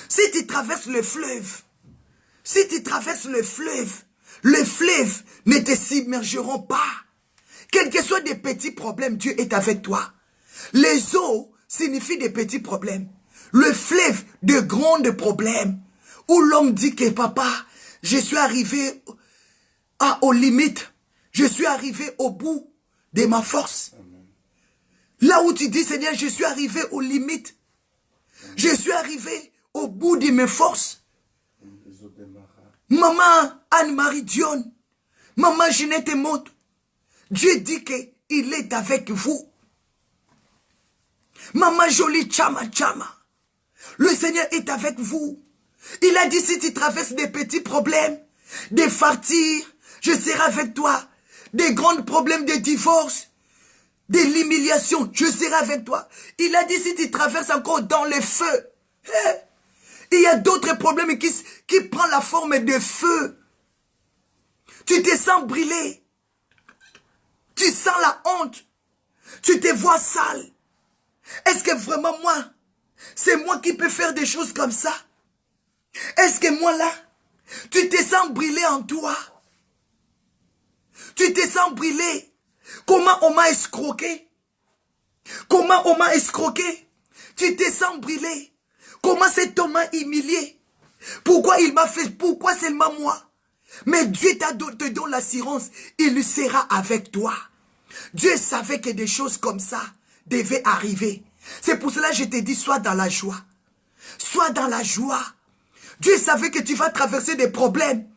Si tu traverses le fleuve, le fleuve ne te submergeront pas. Quels que soient des petits problèmes, Dieu est avec toi. Les eaux signifient des petits problèmes. Le fleuve, de grands problèmes. Où l'homme dit que papa, je suis arrivé aux limites. Je suis arrivé au bout de ma force. Là où tu dis, Seigneur, je suis arrivé aux limites. Je suis arrivé au bout de mes forces. Maman Anne-Marie Dion, maman Ginette Maud, Dieu dit qu'il est avec vous. Maman Jolie Chama Chama, le Seigneur est avec vous. Il a dit, si tu traverses des petits problèmes, des fartires, je serai avec toi. Des grands problèmes de divorce, de l'humiliation, je serai avec toi. Il a dit, si tu traverses encore dans le feu, il y a d'autres problèmes qui prennent la forme de feu. Tu te sens brûlé. Tu sens la honte. Tu te vois sale. Est-ce que vraiment moi, c'est moi qui peux faire des choses comme ça? Est-ce que moi là, tu te sens brûlé en toi? Tu te sens brûlé? Comment on m'a escroqué? Comment on m'a escroqué? Tu te sens brûlé? Comment cet homme m'a humilié? Pourquoi il m'a fait? Pourquoi seulement moi? Mais Dieu te donne l'assurance, il sera avec toi. Dieu savait que des choses comme ça devaient arriver. C'est pour cela que je te dis, sois dans la joie. Sois dans la joie. Dieu savait que tu vas traverser des problèmes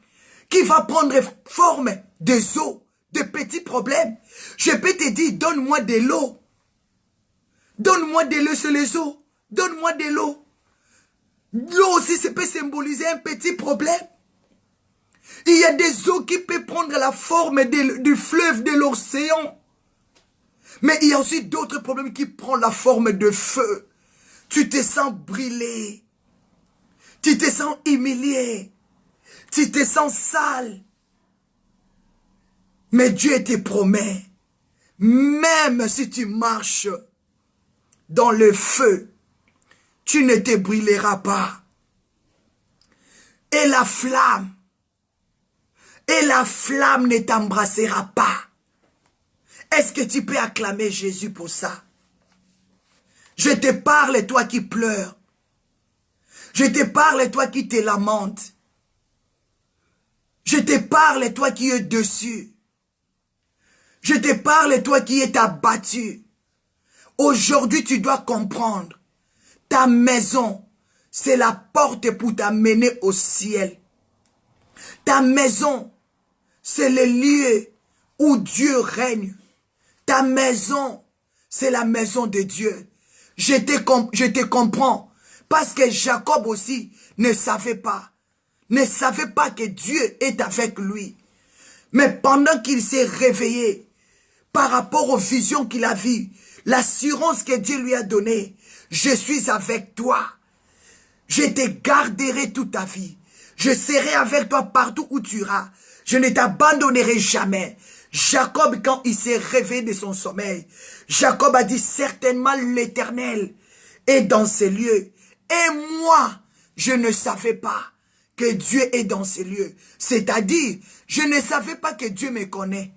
qui vont prendre forme des eaux, de petits problèmes. Je peux te dire, donne-moi de l'eau. Donne-moi de l'eau sur les eaux. Donne-moi de l'eau. L'eau aussi, ça peut symboliser un petit problème. Il y a des eaux qui peuvent prendre la forme du fleuve, de l'océan. Mais il y a aussi d'autres problèmes qui prennent la forme de feu. Tu te sens brûlé. Tu te sens humilié. Tu te sens sale. Mais Dieu te promet, même si tu marches dans le feu, tu ne te brûleras pas. Et la flamme ne t'embrassera pas. Est-ce que tu peux acclamer Jésus pour ça? Je te parle, toi qui pleures. Je te parle, toi qui te lamentes. Je te parle, toi qui es dessus. Je te parle, toi qui es abattu. Aujourd'hui, tu dois comprendre. Ta maison, c'est la porte pour t'amener au ciel. Ta maison, c'est le lieu où Dieu règne. Ta maison, c'est la maison de Dieu. Je te comprends. Parce que Jacob aussi ne savait pas que Dieu est avec lui. Mais pendant qu'il s'est réveillé, par rapport aux visions qu'il a vues, l'assurance que Dieu lui a donnée, je suis avec toi. Je te garderai toute ta vie. Je serai avec toi partout où tu iras. Je ne t'abandonnerai jamais. Jacob, quand il s'est réveillé de son sommeil, Jacob a dit, certainement l'Éternel est dans ces lieux. Et moi, je ne savais pas que Dieu est dans ces lieux. C'est-à-dire, je ne savais pas que Dieu me connaît.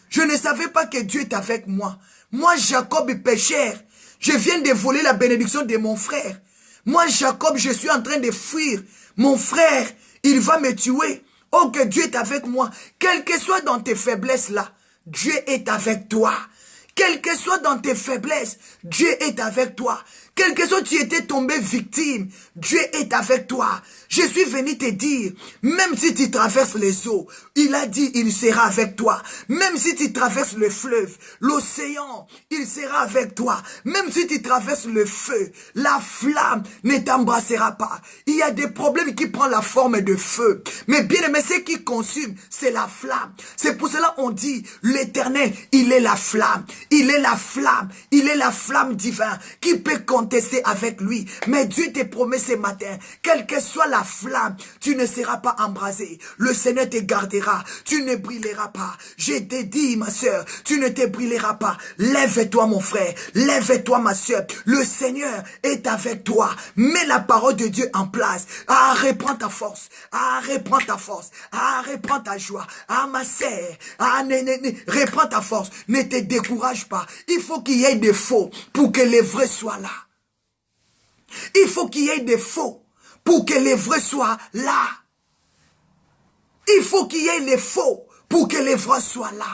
Je ne savais pas que Dieu est avec moi. Moi, Jacob, pécheur, je viens de voler la bénédiction de mon frère. Moi, Jacob, je suis en train de fuir. Mon frère, il va me tuer. Oh, que Dieu est avec moi. Quel que soit dans tes faiblesses là, Dieu est avec toi. Quel que soit dans tes faiblesses, Dieu est avec toi. Quel que soit tu étais tombé victime, Dieu est avec toi. Je suis venu te dire, même si tu traverses les eaux, il a dit, il sera avec toi. Même si tu traverses le fleuve, l'océan, il sera avec toi. Même si tu traverses le feu, la flamme ne t'embrassera pas. Il y a des problèmes qui prennent la forme de feu. Mais bien aimé, ce qui consume, c'est la flamme. C'est pour cela qu'on dit, l'Éternel, il est la flamme. Il est la flamme. Il est la flamme divine qui peut contester avec lui. Mais Dieu te promet ce matin, quelle que soit la flamme, tu ne seras pas embrasé. Le Seigneur te gardera. Tu ne brilleras pas. Je te dis, ma soeur, tu ne te brilleras pas. Lève-toi, mon frère. Lève-toi, ma soeur. Le Seigneur est avec toi. Mets la parole de Dieu en place. Ah, reprends ta force. Ah, reprends ta force. Ah, reprends ta joie. Ah, ma soeur. Ah, reprends ta force. Ne te décourage pas. Il faut qu'il y ait des faux pour que les vrais soient là. Il faut qu'il y ait des faux pour que les vrais soient là. Il faut qu'il y ait les faux pour que les vrais soient là.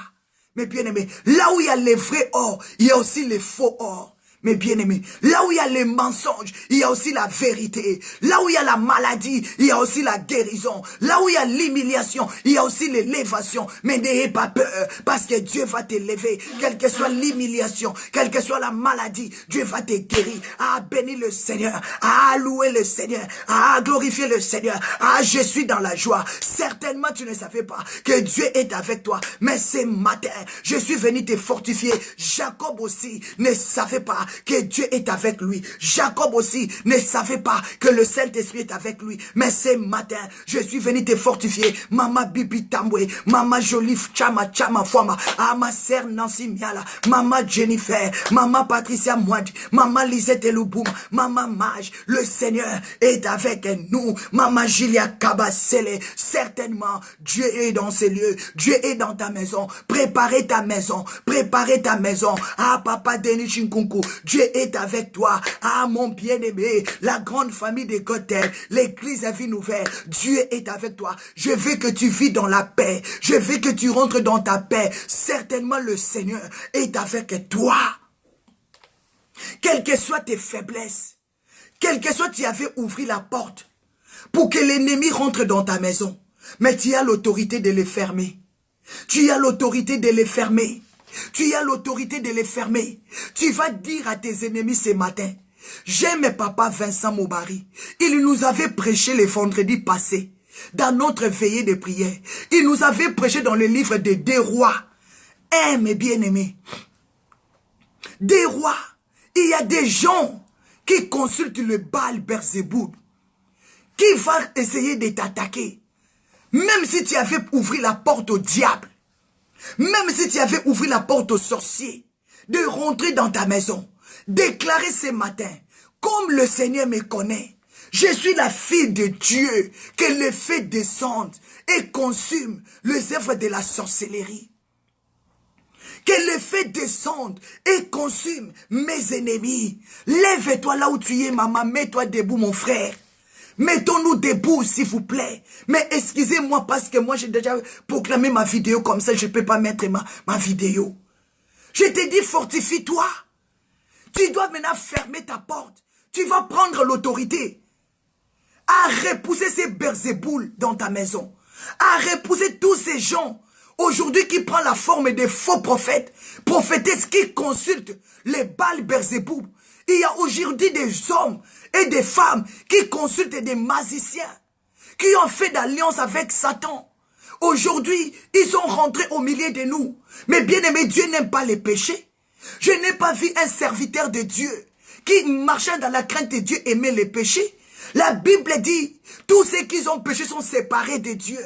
Mais bien aimé, là où il y a les vrais or, il y a aussi les faux or. Mais bien aimé, là où il y a les mensonges, il y a aussi la vérité. Là où il y a la maladie, il y a aussi la guérison. Là où il y a l'humiliation, il y a aussi l'élévation. Mais n'ayez pas peur, parce que Dieu va t'élever. Quelle que soit l'humiliation, quelle que soit la maladie, Dieu va te guérir. Ah, bénis le Seigneur. Ah, louer le Seigneur. Ah, glorifier le Seigneur. Ah, je suis dans la joie. Certainement, tu ne savais pas que Dieu est avec toi. Mais ce matin, je suis venu te fortifier. Jacob aussi ne savait pas que Dieu est avec lui. Jacob aussi ne savait pas que le Saint-Esprit est avec lui. Mais ce matin, je suis venu te fortifier. Maman Bibi Tambwe, Maman Jolif Chama Chama Fama, ah, ma sœur Nancy Miala, Maman Jennifer, Maman Patricia Mouadi, Maman Lisette Elouboum, Maman Mage, le Seigneur est avec nous. Maman Julia Kabasele, certainement, Dieu est dans ces lieux. Dieu est dans ta maison. Préparez ta maison. Préparez ta maison. Ah, Papa Denis Chinkunku, Dieu est avec toi. Ah, mon bien-aimé, la grande famille de Gothel, l'église à vie nouvelle, Dieu est avec toi. Je veux que tu vis dans la paix. Je veux que tu rentres dans ta paix. Certainement, le Seigneur est avec toi. Quelles que soient tes faiblesses, quel que soit tu avais ouvert la porte pour que l'ennemi rentre dans ta maison, mais tu as l'autorité de les fermer. Tu as l'autorité de les fermer. Tu as l'autorité de les fermer. Tu vas dire à tes ennemis ce matin, j'aime papa Vincent Mobari. Il nous avait prêché le vendredi passé dans notre veillée de prière. Il nous avait prêché dans le livre des 2 rois. Mes bien-aimés, 2 rois, il y a des gens qui consultent le Baal Berzéboul, qui va essayer de t'attaquer. Même si tu avais ouvert la porte au diable, même si tu avais ouvert la porte aux sorciers, de rentrer dans ta maison, déclarer ce matin, comme le Seigneur me connaît, je suis la fille de Dieu, que le feu descende et consume les œuvres de la sorcellerie. Que le feu descende et consume mes ennemis. Lève-toi là où tu es, maman, mets-toi debout, mon frère. Mettons-nous debout, s'il vous plaît. Mais excusez-moi parce que moi, j'ai déjà proclamé ma vidéo comme ça. Je ne peux pas mettre ma vidéo. Je t'ai dit, fortifie-toi. Tu dois maintenant fermer ta porte. Tu vas prendre l'autorité à repousser ces Berzéboul dans ta maison. À repousser tous ces gens aujourd'hui qui prennent la forme de faux prophètes. Prophétesses qui consultent les Baal Berzéboul. Il y a aujourd'hui des hommes et des femmes qui consultent des magiciens, qui ont fait d'alliance avec Satan. Aujourd'hui, ils sont rentrés au milieu de nous. Mais bien aimé, Dieu n'aime pas les péchés. Je n'ai pas vu un serviteur de Dieu qui marchait dans la crainte de Dieu aimer les péchés. La Bible dit, tous ceux qui ont péché sont séparés de Dieu.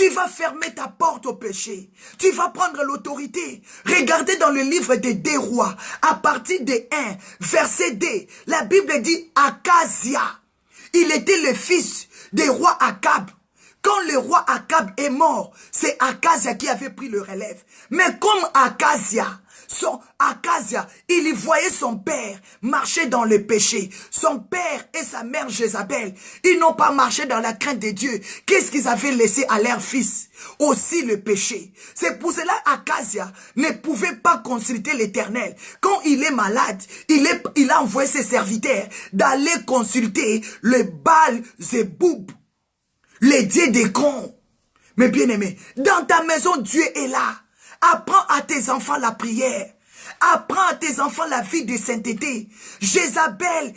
Tu vas fermer ta porte au péché. Tu vas prendre l'autorité. Regardez dans le livre des 2 rois, à partir de 1, verset 2, la Bible dit Akazia. Il était le fils du roi Akab. Quand le roi Akab est mort, c'est Akazia qui avait pris le relève. Mais comme Akazia, il y voyait son père marcher dans le péché. Son père et sa mère Jézabel, ils n'ont pas marché dans la crainte de Dieu. Qu'est-ce qu'ils avaient laissé à leur fils? Aussi le péché. C'est pour cela Akazia ne pouvait pas consulter l'Éternel. Quand il est malade, il a envoyé ses serviteurs d'aller consulter le Baal Zéboub, les dieux des cons. Mais bien aimé, dans ta maison, Dieu est là. Apprends à tes enfants la prière. Apprends à tes enfants la vie de sainteté. Jézabel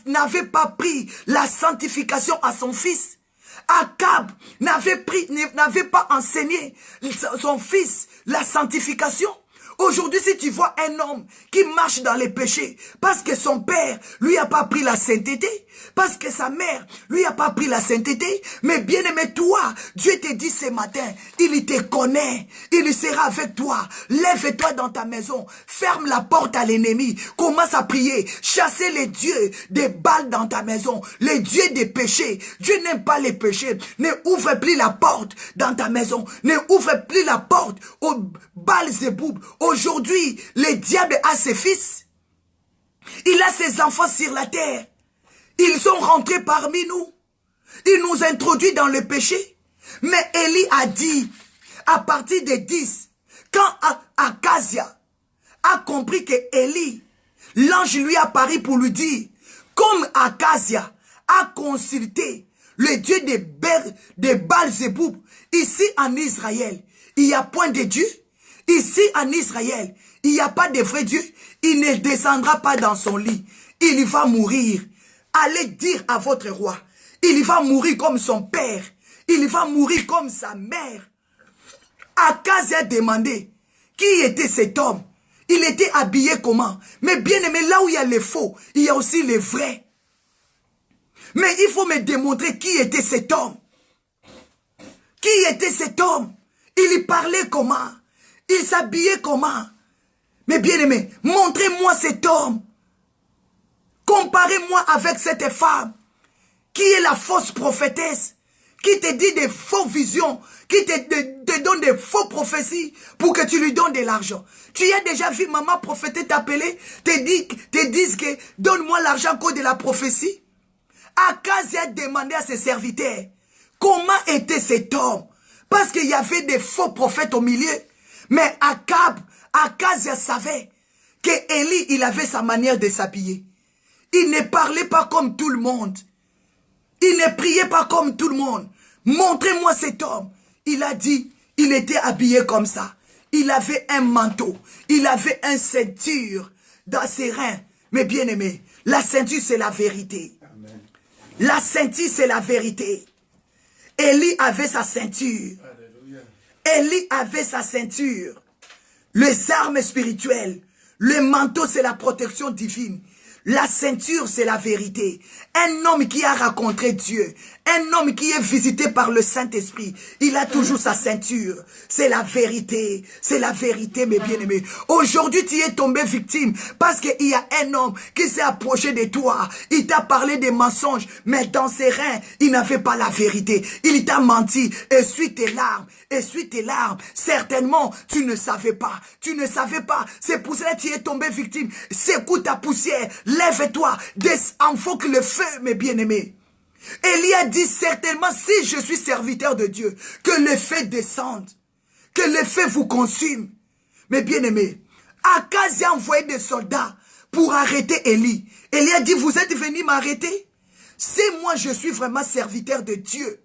n'avait pas pris la sanctification à son fils. Akab n'avait pas enseigné son fils la sanctification. Aujourd'hui, si tu vois un homme qui marche dans les péchés, parce que son père lui a pas pris la sainteté, parce que sa mère lui a pas pris la sainteté, mais bien aimé toi, Dieu te dit ce matin, il te connaît, il sera avec toi. Lève-toi dans ta maison, ferme la porte à l'ennemi, commence à prier, chasser les dieux des balles dans ta maison, les dieux des péchés. Dieu n'aime pas les péchés. Ne ouvre plus la porte dans ta maison, ne ouvre plus la porte au Baal Zéboub. Aujourd'hui, le diable a ses fils. Il a ses enfants sur la terre. Ils sont rentrés parmi nous. Il nous introduit dans le péché. Mais Élie a dit, à partir de 10, quand Akazia a compris que Élie, l'ange lui apparut pour lui dire, comme Akazia a consulté le dieu de Baal Zéboub, ici en Israël, il n'y a point de Dieu. Ici en Israël, il n'y a pas de vrai Dieu. Il ne descendra pas dans son lit. Il va mourir. Allez dire à votre roi, il va mourir comme son père. Il va mourir comme sa mère. Akazia a demandé, qui était cet homme? Il était habillé comment? Mais bien aimé, là où il y a les faux, il y a aussi les vrais. Mais il faut me démontrer qui était cet homme. Qui était cet homme? Il parlait comment? Il s'habillait comment? Mais bien aimé, montrez-moi cet homme. Comparez-moi avec cette femme qui est la fausse prophétesse, qui te dit des fausses visions, qui te donne des fausses prophéties pour que tu lui donnes de l'argent. Tu as déjà vu maman prophétesse t'appeler, te disent que donne-moi l'argent à cause de la prophétie. Akazia a demandé à ses serviteurs, comment était cet homme? Parce qu'il y avait des faux prophètes au milieu. Mais Akazia savait que Élie, il avait sa manière de s'habiller. Il ne parlait pas comme tout le monde. Il ne priait pas comme tout le monde. Montrez-moi cet homme. Il a dit, il était habillé comme ça. Il avait un manteau. Il avait une ceinture dans ses reins. Mais bien aimé, la ceinture c'est la vérité. Amen. La ceinture c'est la vérité. Élie avait sa ceinture. Élie avait sa ceinture, les armes spirituelles, le manteau c'est la protection divine, la ceinture c'est la vérité. Un homme qui a rencontré Dieu, un homme qui est visité par le Saint-Esprit, il a toujours sa ceinture. C'est la vérité, mes bien-aimés. Aujourd'hui tu es tombé victime parce qu'il y a un homme qui s'est approché de toi, il t'a parlé des mensonges, mais dans ses reins, il n'avait pas la vérité. Il t'a menti, essuie tes larmes. Essuie tes larmes. Certainement, tu ne savais pas. Tu ne savais pas. C'est pour cela que tu es tombé victime. Secoue ta poussière. Lève-toi. Enfoque le feu, mes bien-aimés. Élie a dit certainement, si je suis serviteur de Dieu, que le feu descende. Que le feu vous consume. Mes bien-aimés, Akazia a envoyé des soldats pour arrêter Élie. Élie a dit, vous êtes venus m'arrêter? Si moi je suis vraiment serviteur de Dieu,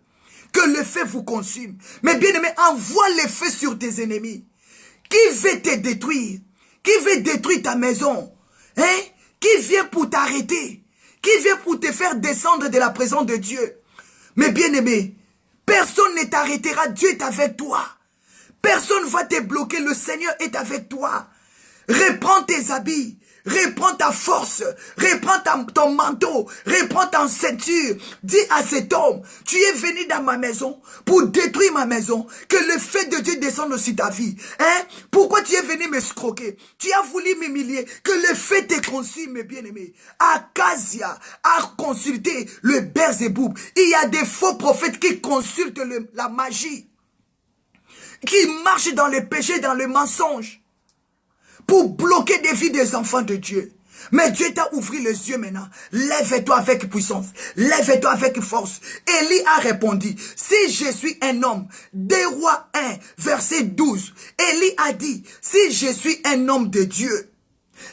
que le feu vous consume. Mais bien aimé, envoie le feu sur tes ennemis. Qui veut te détruire? Qui veut détruire ta maison? Hein? Qui vient pour t'arrêter? Qui vient pour te faire descendre de la présence de Dieu? Mais bien aimé, personne ne t'arrêtera. Dieu est avec toi. Personne ne va te bloquer. Le Seigneur est avec toi. Reprends tes habits. Reprends ta force, reprends ton manteau, reprends ta ceinture. Dis à cet homme, tu es venu dans ma maison pour détruire ma maison, que le feu de Dieu descende sur ta vie. Hein? Pourquoi tu es venu me scroquer? Tu as voulu m'humilier, que le feu te consume, mes bien-aimés. Acacia a consulté le Beelzéboub. Il y a des faux prophètes qui consultent la magie, qui marchent dans le péché, dans le mensonge, pour bloquer des vies des enfants de Dieu. Mais Dieu t'a ouvert les yeux maintenant. Lève-toi avec puissance. Lève-toi avec force. Élie a répondu, si je suis un homme, des Rois 1, verset 12. Élie a dit, si je suis un homme de Dieu,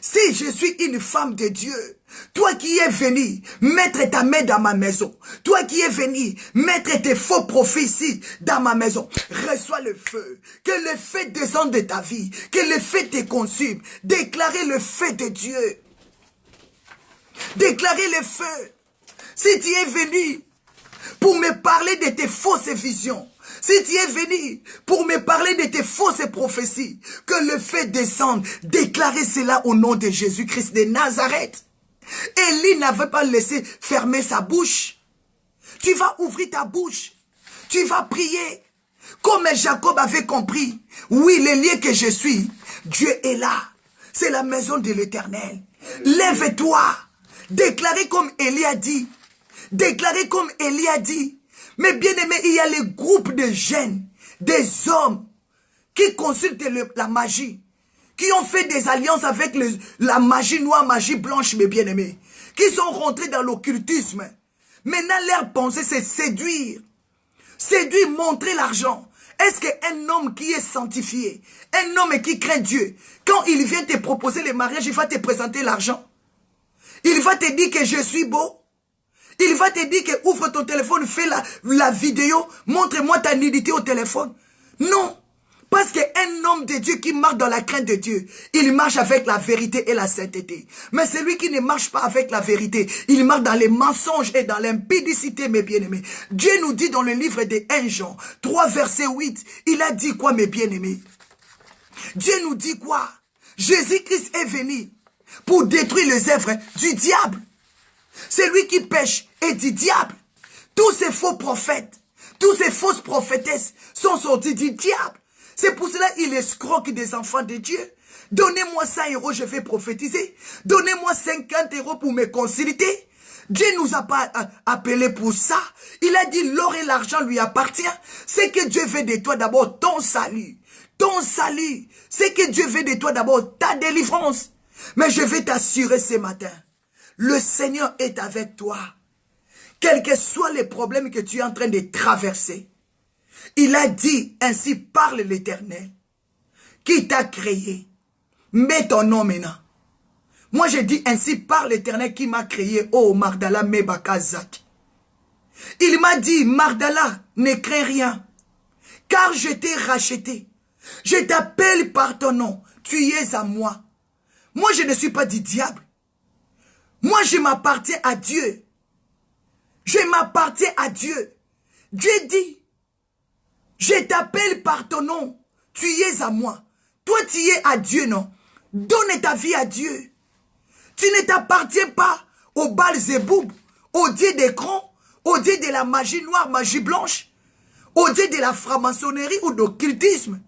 si je suis une femme de Dieu, toi qui es venu mettre ta main dans ma maison, toi qui es venu mettre tes faux prophéties dans ma maison, reçois le feu, que le feu descende de ta vie, que le feu te consume, déclarez le feu de Dieu, déclarez le feu. Si tu es venu pour me parler de tes fausses visions, si tu es venu pour me parler de tes fausses prophéties, que le feu descende, déclarez cela au nom de Jésus-Christ de Nazareth. Élie n'avait pas laissé fermer sa bouche. Tu vas ouvrir ta bouche. Tu vas prier. Comme Jacob avait compris. Oui, le lieu que je suis, Dieu est là. C'est la maison de l'Éternel. Lève-toi. Déclarez comme Élie a dit. Déclarez comme Élie a dit. Mais bien aimé, il y a les groupes de jeunes, des hommes qui consultent la magie, qui ont fait des alliances avec la magie noire, magie blanche, mes bien-aimés, qui sont rentrés dans l'occultisme. Maintenant, leur pensée, c'est séduire. Séduire, montrer l'argent. Est-ce qu'un homme qui est sanctifié, un homme qui craint Dieu, quand il vient te proposer le mariage, il va te présenter l'argent? Il va te dire que je suis beau? Il va te dire que ouvre ton téléphone, fais la vidéo, montre-moi ta nudité au téléphone? Non. Parce qu'un homme de Dieu qui marche dans la crainte de Dieu, il marche avec la vérité et la sainteté. Mais celui qui ne marche pas avec la vérité, il marche dans les mensonges et dans l'impudicité, mes bien-aimés. Dieu nous dit dans le livre de 1 Jean 3, verset 8, il a dit quoi, mes bien-aimés? Dieu nous dit quoi? Jésus-Christ est venu pour détruire les œuvres du diable. C'est lui qui pêche et du diable. Tous ces faux prophètes, toutes ces fausses prophétesses sont sortis du diable. C'est pour cela qu'il escroque des enfants de Dieu. Donnez-moi 100 €, je vais prophétiser. Donnez-moi 50 € pour me consulter. Dieu ne nous a pas appelés pour ça. Il a dit l'or et l'argent lui appartient. C'est que Dieu veut de toi d'abord ton salut. Ton salut. C'est que Dieu veut de toi d'abord ta délivrance. Mais je vais t'assurer ce matin. Le Seigneur est avec toi. Quels que soient les problèmes que tu es en train de traverser. Il a dit, ainsi parle l'Éternel, qui t'a créé. Mets ton nom maintenant. Moi je dis, ainsi parle l'Éternel qui m'a créé. Oh, Magdala Mebakazak. Il m'a dit, Magdala, ne crains rien, car je t'ai racheté. Je t'appelle par ton nom. Tu es à moi. Moi je ne suis pas du diable. Moi je m'appartiens à Dieu. Je m'appartiens à Dieu. Dieu dit, je t'appelle par ton nom. Tu es à moi. Toi, tu es à Dieu, non? Donne ta vie à Dieu. Tu ne t'appartiens pas au Beelzéboub, au Dieu des crans, au Dieu de la magie noire, magie blanche, au Dieu de la franc-maçonnerie ou d'occultisme.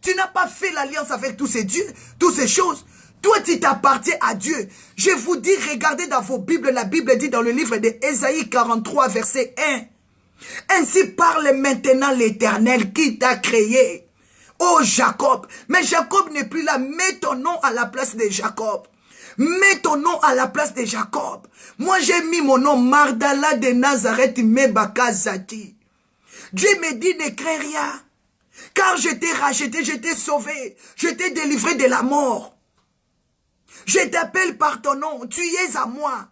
Tu n'as pas fait l'alliance avec tous ces dieux, toutes ces choses. Toi, tu t'appartiens à Dieu. Je vous dis, regardez dans vos Bibles, la Bible dit dans le livre d'Ésaïe 43, verset 1. Ainsi parle maintenant l'Éternel qui t'a créé. Oh Jacob. Mais Jacob n'est plus là. Mets ton nom à la place de Jacob. Mets ton nom à la place de Jacob. Moi j'ai mis mon nom Magdala de Nazareth Mebakazati. Dieu me dit ne crains rien. Car je t'ai racheté, je t'ai sauvé. Je t'ai délivré de la mort. Je t'appelle par ton nom. Tu es à moi.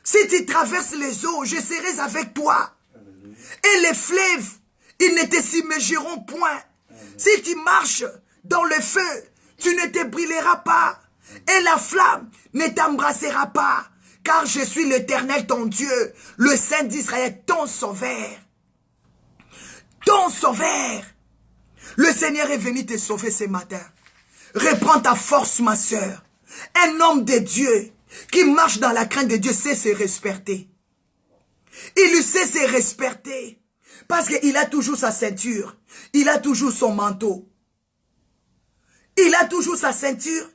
Si tu traverses les eaux, je serai avec toi. Et les fleuves, ils ne te submergeront point. Si tu marches dans le feu, tu ne te brûleras pas. Et la flamme ne t'embrassera pas. Car je suis l'Éternel ton Dieu, le Saint d'Israël, ton sauveur. Ton sauveur. Le Seigneur est venu te sauver ce matin. Reprends ta force, ma soeur. Un homme de Dieu qui marche dans la crainte de Dieu sait se respecter. Il sait se respecter. Parce qu'il a toujours sa ceinture. Il a toujours son manteau. Il a toujours sa ceinture.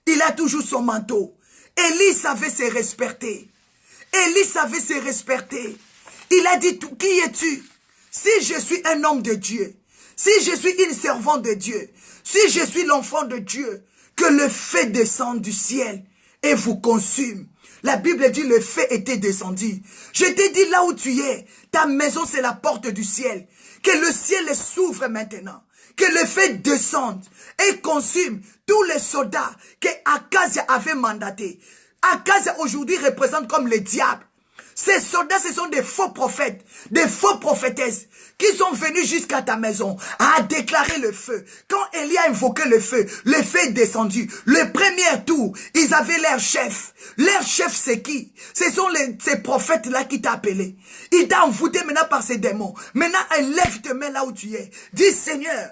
Il a toujours son manteau. Élie savait se respecter. Élie savait se respecter. Il a dit, qui es-tu? Si je suis un homme de Dieu, si je suis une servante de Dieu, si je suis l'enfant de Dieu, que le feu descende du ciel et vous consume. La Bible dit le feu était descendu. Je t'ai dit là où tu es, ta maison c'est la porte du ciel. Que le ciel s'ouvre maintenant. Que le feu descende et consume tous les soldats que Akazia avait mandatés. Akazia aujourd'hui représente comme le diable. Ces soldats, ce sont des faux prophètes, des faux prophétesses qui sont venus jusqu'à ta maison à déclarer le feu. Quand Élie a invoqué le feu est descendu. Le premier tour, ils avaient leur chef. Leur chef, c'est qui? Ce sont ces prophètes-là qui t'ont appelé. Il t'a envoûté maintenant par ces démons. Maintenant, lève tes mains là où tu es. Dis, Seigneur,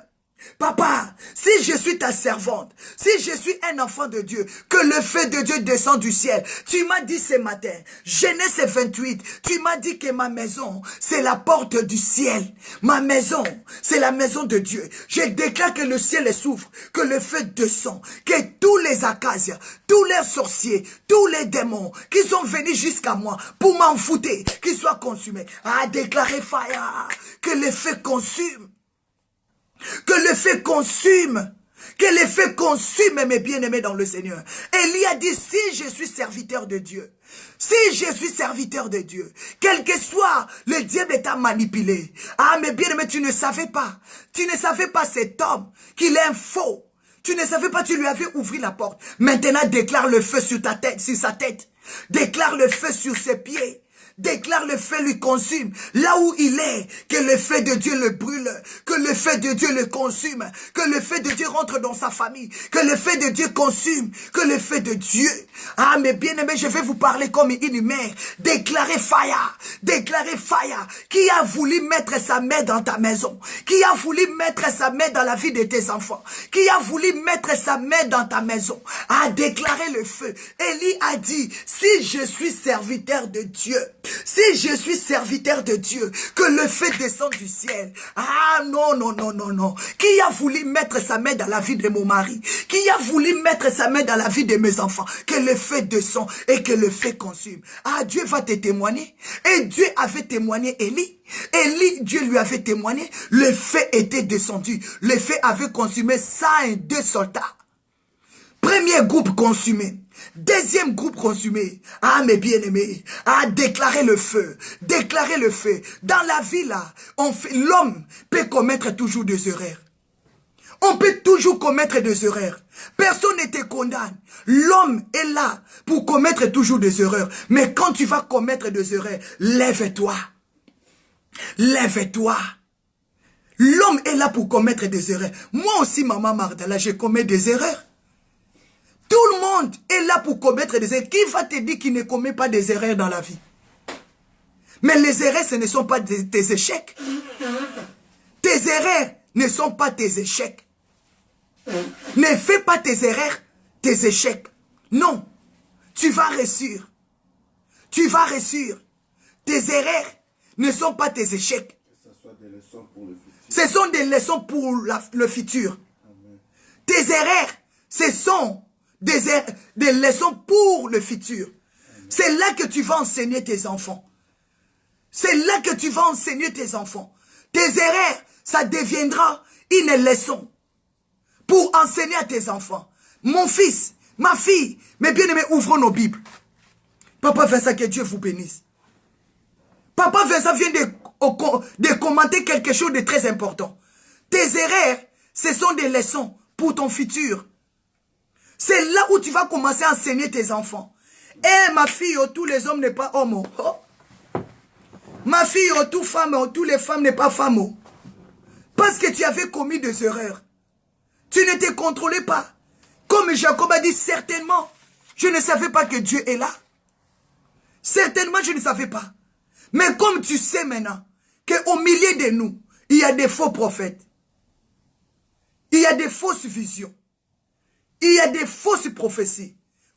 Papa, si je suis ta servante, si je suis un enfant de Dieu, que le feu de Dieu descend du ciel. Tu m'as dit ce matin, Genèse 28, tu m'as dit que ma maison, c'est la porte du ciel. Ma maison, c'est la maison de Dieu. Je déclare que le ciel s'ouvre, que le feu descend, que tous les acacias, tous les sorciers, tous les démons qui sont venus jusqu'à moi pour m'enfouter, qu'ils soient consumés. À déclarer fire, que le feu consume. Que le feu consume. Que le feu consume mes bien-aimés dans le Seigneur. Élie a dit, si je suis serviteur de Dieu, si je suis serviteur de Dieu, quel que soit le diable t'a manipulé. Ah, mes bien-aimés, tu ne savais pas. Tu ne savais pas cet homme, qu'il est un faux. Tu ne savais pas, tu lui avais ouvert la porte. Maintenant, déclare le feu sur ta tête, sur sa tête. Déclare le feu sur ses pieds. Déclare le feu lui consume. Là où il est, que le feu de Dieu le brûle. Que le feu de Dieu le consume. Que le feu de Dieu rentre dans sa famille. Que le feu de Dieu consume. Que le feu de Dieu. Ah, mes bien-aimés, je vais vous parler comme une mère. Déclarez fire. Déclarez fire. Qui a voulu mettre sa main dans ta maison? Qui a voulu mettre sa main dans la vie de tes enfants? Qui a voulu mettre sa main dans ta maison? A déclaré le feu. Élie a dit, si je suis serviteur de Dieu, si je suis serviteur de Dieu, que le feu descende du ciel. Ah non, non, non, non, non. Qui a voulu mettre sa main dans la vie de mon mari? Qui a voulu mettre sa main dans la vie de mes enfants? Que le feu descende et que le feu consume. Ah, Dieu va te témoigner. Et Dieu avait témoigné Élie. Élie, Dieu lui avait témoigné. Le feu était descendu. Le feu avait consumé 102 soldats. Premier groupe consumé. Deuxième groupe consumé. Ah, mes bien-aimés. Ah, déclarer le feu. Déclarer le feu. Dans la vie, là, l'homme peut commettre toujours des erreurs. On peut toujours commettre des erreurs. Personne ne te condamne. L'homme est là pour commettre toujours des erreurs. Mais quand tu vas commettre des erreurs, lève-toi. Lève-toi. L'homme est là pour commettre des erreurs. Moi aussi, maman Mardala, je commets des erreurs. Tout le monde est là pour commettre des erreurs. Qui va te dire qu'il ne commet pas des erreurs dans la vie? Mais les erreurs, ce ne sont pas tes échecs. Tes erreurs ne sont pas tes échecs. Ne fais pas tes erreurs, tes échecs. Non. Tu vas réussir. Tu vas réussir. Tes erreurs ne sont pas tes échecs. Ce sont des leçons pour le futur. Amen. Tes erreurs, ce sont des leçons pour le futur. C'est là que tu vas enseigner tes enfants. C'est là que tu vas enseigner tes enfants. Tes erreurs, ça deviendra une leçon pour enseigner à tes enfants. Mon fils, ma fille, mes bien-aimés, ouvrons nos Bibles. Papa Vincent, que Dieu vous bénisse. Papa Vincent vient de commenter quelque chose de très important. Tes erreurs, ce sont des leçons pour ton futur. C'est là où tu vas commencer à enseigner tes enfants. Eh, ma fille, oh, tous les hommes n'est pas homme. Oh. Ma fille, oh, toutes femmes, oh, tous les femmes n'est pas femme. Oh. Parce que tu avais commis des erreurs. Tu ne te contrôlais pas. Comme Jacob a dit, certainement, je ne savais pas que Dieu est là. Certainement, je ne savais pas. Mais comme tu sais maintenant, qu'au milieu de nous, il y a des faux prophètes. Il y a des fausses visions. Il y a des fausses prophéties.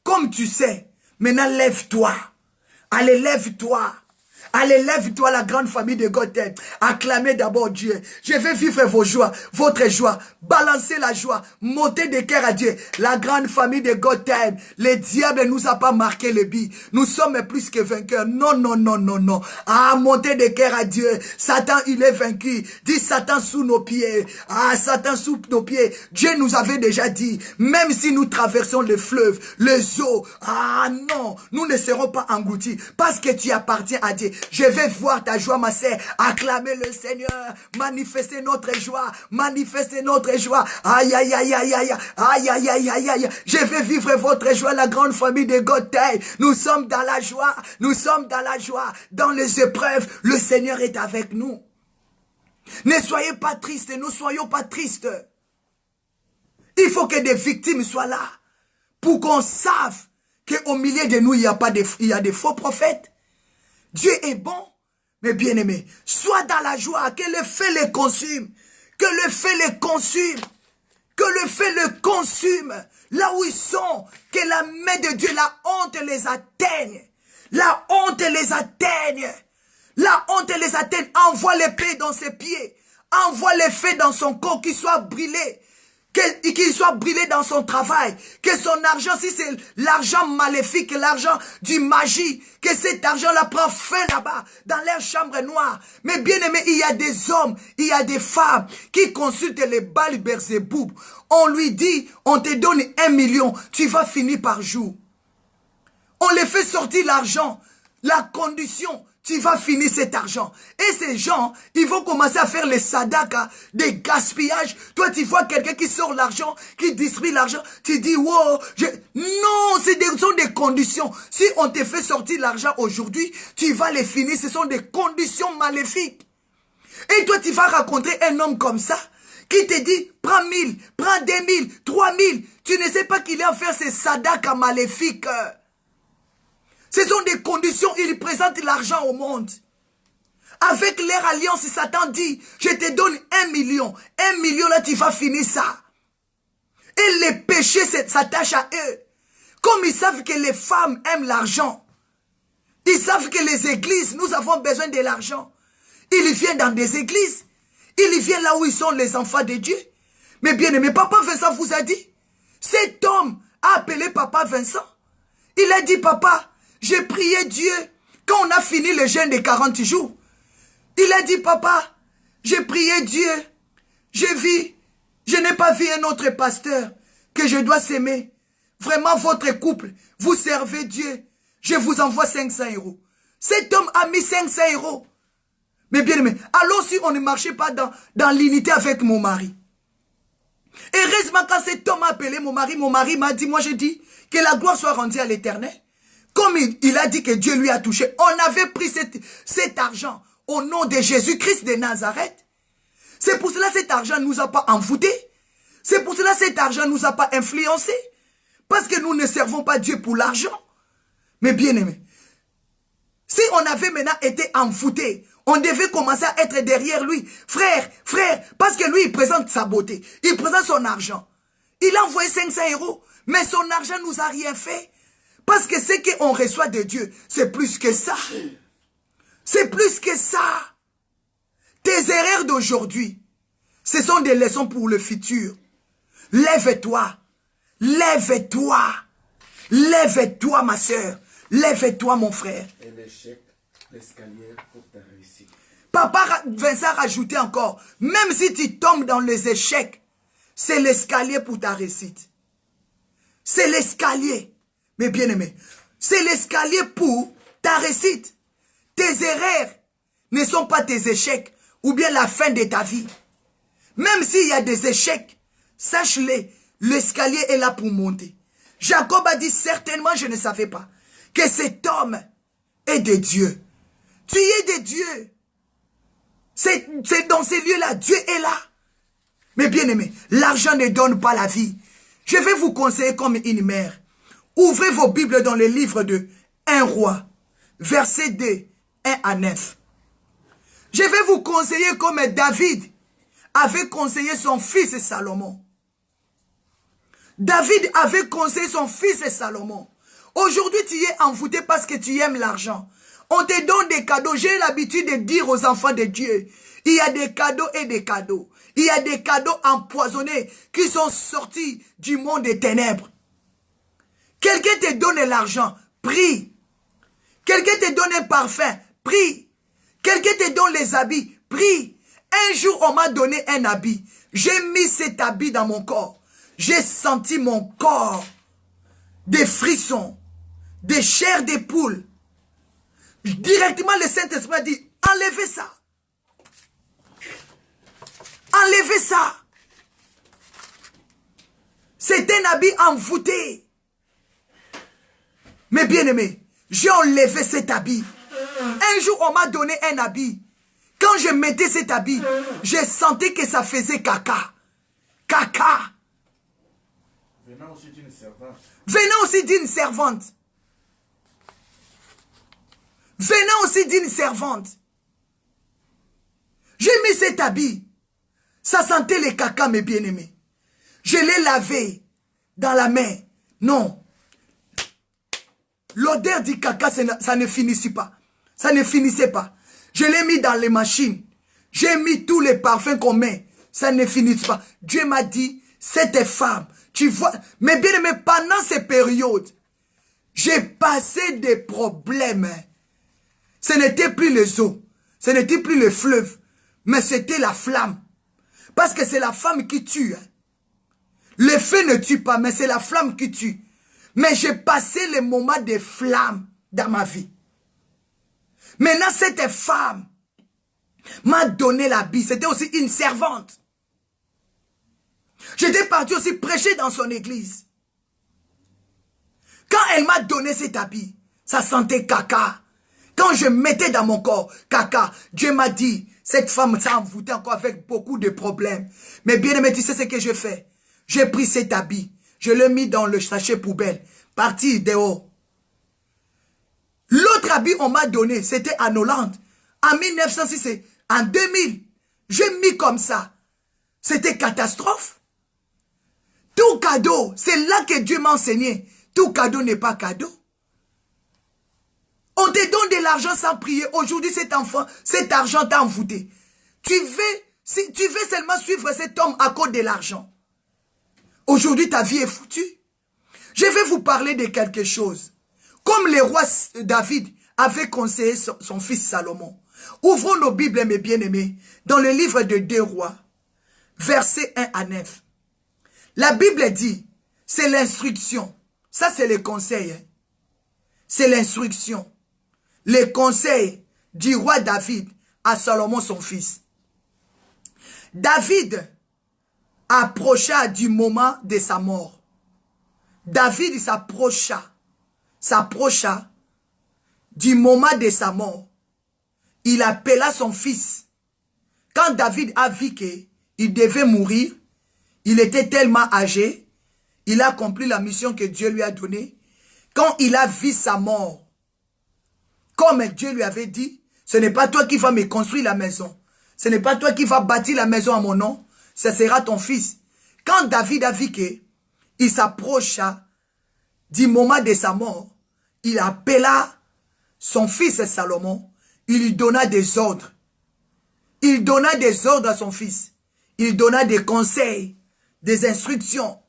Comme tu sais, maintenant lève-toi. Allez, lève-toi. Allez, lève-toi, la grande famille de Gotham. Acclamez d'abord Dieu. Je vais vivre vos joies, votre joie. Balancez la joie. Montez de cœur à Dieu. La grande famille de Gotham. Le diable ne nous a pas marqué le billet. Nous sommes plus que vainqueurs. Non, non, non, non, non. Ah, montez de cœur à Dieu. Satan, il est vaincu. Dis Satan sous nos pieds. Ah, Satan sous nos pieds. Dieu nous avait déjà dit, même si nous traversons le fleuve, les eaux, ah non, nous ne serons pas engloutis. Parce que tu appartiens à Dieu. Je vais voir ta joie, ma sœur. Acclamer le Seigneur. Manifester notre joie. Manifester notre joie. Aïe, aïe, aïe, aïe, aïe. Aïe, aïe, aïe, aïe, aïe. Je vais vivre votre joie, la grande famille de Gotham. Nous sommes dans la joie. Nous sommes dans la joie. Dans les épreuves, le Seigneur est avec nous. Ne soyez pas tristes. Ne soyons pas tristes. Il faut que des victimes soient là. Pour qu'on sache qu'au milieu de nous, il y a des faux prophètes. Dieu est bon, mais bien aimé, sois dans la joie, que le feu les consume, que le feu les consume, que le feu les consume, là où ils sont, que la main de Dieu, la honte les atteigne, la honte les atteigne, la honte les atteigne, envoie l'épée dans ses pieds, envoie le feu dans son corps, qu'il soit brûlé, qu'il soit brûlé dans son travail, que son argent, si c'est l'argent maléfique, l'argent du magie, que cet argent-là prend feu là-bas, dans leur chambre noire. Mais bien aimé, il y a des hommes, il y a des femmes qui consultent les Baal Berzéboub. On lui dit, on te donne 1 million, tu vas finir par jour. On les fait sortir l'argent, la condition, tu vas finir cet argent. Et ces gens, ils vont commencer à faire les sadaka, des gaspillages. Toi, tu vois quelqu'un qui sort l'argent, qui distribue l'argent. Tu dis, wow, non, ce sont des conditions. Si on te fait sortir l'argent aujourd'hui, tu vas les finir. Ce sont des conditions maléfiques. Et toi, tu vas rencontrer un homme comme ça, qui te dit, prends 1000, prends 2000, 3000. Tu ne sais pas qu'il est en faire ces sadaka maléfiques. Ce sont des conditions, ils présentent l'argent au monde. Avec leur alliance, Satan dit, je te donne 1 million. 1 million, là, tu vas finir ça. Et les péchés s'attachent à eux. Comme ils savent que les femmes aiment l'argent. Ils savent que les églises, nous avons besoin de l'argent. Ils viennent dans des églises. Ils viennent là où ils sont les enfants de Dieu. Mais bien aimé, Papa Vincent vous a dit, cet homme a appelé Papa Vincent. Il a dit, papa, j'ai prié Dieu quand on a fini le jeûne de 40 jours. Il a dit, papa, j'ai prié Dieu. Je n'ai pas vu un autre pasteur que je dois s'aimer. Vraiment, votre couple, vous servez Dieu. Je vous envoie 500 €. Cet homme a mis 500 €. Mais bien aimé, alors si on ne marchait pas dans l'unité avec mon mari. Heureusement, quand cet homme a appelé mon mari m'a dit, moi je dis, que la gloire soit rendue à l'Éternel. Comme il a dit que Dieu lui a touché, on avait pris cet argent au nom de Jésus-Christ de Nazareth. C'est pour cela que cet argent ne nous a pas envoûtés. C'est pour cela que cet argent ne nous a pas influencés. Parce que nous ne servons pas Dieu pour l'argent. Mais bien aimé, si on avait maintenant été envoûtés, on devait commencer à être derrière lui. Frère, parce que lui, il présente sa beauté. Il présente son argent. Il a envoyé 500 €, mais son argent ne nous a rien fait. Parce que ce qu'on reçoit de Dieu, c'est plus que ça. C'est plus que ça. Tes erreurs d'aujourd'hui, ce sont des leçons pour le futur. Lève-toi. Lève-toi. Lève-toi, ma soeur. Lève-toi, mon frère. Et l'échec, l'escalier pour ta réussite. Papa Vincent rajoutait encore, même si tu tombes dans les échecs, c'est l'escalier pour ta réussite. C'est l'escalier. Mais bien aimé, c'est l'escalier pour ta réussite. Tes erreurs ne sont pas tes échecs ou bien la fin de ta vie. Même s'il y a des échecs, sache-le, l'escalier est là pour monter. Jacob a dit, certainement je ne savais pas que cet homme est de Dieu. Tu es de Dieu. C'est dans ces lieux-là, Dieu est là. Mais bien aimé, l'argent ne donne pas la vie. Je vais vous conseiller comme une mère. Ouvrez vos Bibles dans le livre de 1 Roi, verset 2, 1 à 9. Je vais vous conseiller comme David avait conseillé son fils Salomon. David avait conseillé son fils Salomon. Aujourd'hui, tu es envoûté parce que tu aimes l'argent. On te donne des cadeaux. J'ai l'habitude de dire aux enfants de Dieu, il y a des cadeaux et des cadeaux. Il y a des cadeaux empoisonnés qui sont sortis du monde des ténèbres. Quelqu'un te donne l'argent, prie. Quelqu'un te donne un parfum, prie. Quelqu'un te donne les habits, prie. Un jour, on m'a donné un habit. J'ai mis cet habit dans mon corps. J'ai senti mon corps, des frissons, des chairs des poules. Directement, le Saint-Esprit a dit, enlevez ça. Enlevez ça. C'est un habit envoûté. Mais bien aimé, j'ai enlevé cet habit. Un jour, on m'a donné un habit. Quand je mettais cet habit, j'ai senti que ça faisait caca. Caca. Venant aussi d'une servante. Venant aussi d'une servante. Venant aussi d'une servante. J'ai mis cet habit. Ça sentait les caca, mes bien-aimés. Je l'ai lavé dans la main. Non. L'odeur du caca, ça ne finissait pas. Ça ne finissait pas. Je l'ai mis dans les machines. J'ai mis tous les parfums qu'on met. Ça ne finissait pas. Dieu m'a dit, cette femme, tu vois, mais bien aimé, pendant ces périodes, j'ai passé des problèmes. Ce n'était plus les eaux. Ce n'était plus le fleuve. Mais c'était la flamme. Parce que c'est la femme qui tue. Le feu ne tue pas, mais c'est la flamme qui tue. Mais j'ai passé les moments de flamme dans ma vie. Maintenant, cette femme m'a donné l'habit. C'était aussi une servante. J'étais parti aussi prêcher dans son église. Quand elle m'a donné cet habit, ça sentait caca. Quand je mettais dans mon corps caca, Dieu m'a dit, cette femme s'est envoûtée encore avec beaucoup de problèmes. Mais bien aimé, tu sais ce que je fais? J'ai pris cet habit, je l'ai mis dans le sachet poubelle, parti dehors. L'autre habit on m'a donné, c'était en Hollande. En 1906, en 2000, j'ai mis comme ça. C'était catastrophe. Tout cadeau, c'est là que Dieu m'a enseigné. Tout cadeau n'est pas cadeau. On te donne de l'argent sans prier. Aujourd'hui, cet argent t'a envoûté. Tu veux seulement suivre cet homme à cause de l'argent. Aujourd'hui, ta vie est foutue. Je vais vous parler de quelque chose. Comme le roi David avait conseillé son fils Salomon. Ouvrons nos Bibles, mes bien-aimés, dans le livre de 2 Rois, versets 1 à 9. La Bible dit, c'est l'instruction. Ça, c'est le conseil. Hein. C'est l'instruction. Le conseil du roi David à Salomon, son fils. David approcha du moment de sa mort. David s'approcha du moment de sa mort. Il appela son fils. Quand David a vu qu'il devait mourir, il était tellement âgé, il a accompli la mission que Dieu lui a donnée. Quand il a vu sa mort, comme Dieu lui avait dit, ce n'est pas toi qui vas me construire la maison. Ce n'est pas toi qui vas bâtir la maison à mon nom. Ce sera ton fils. Quand David a vu qu'il s'approcha du moment de sa mort, il appela son fils Salomon. Il lui donna des ordres. Il donna des ordres à son fils. Il donna des conseils, des instructions.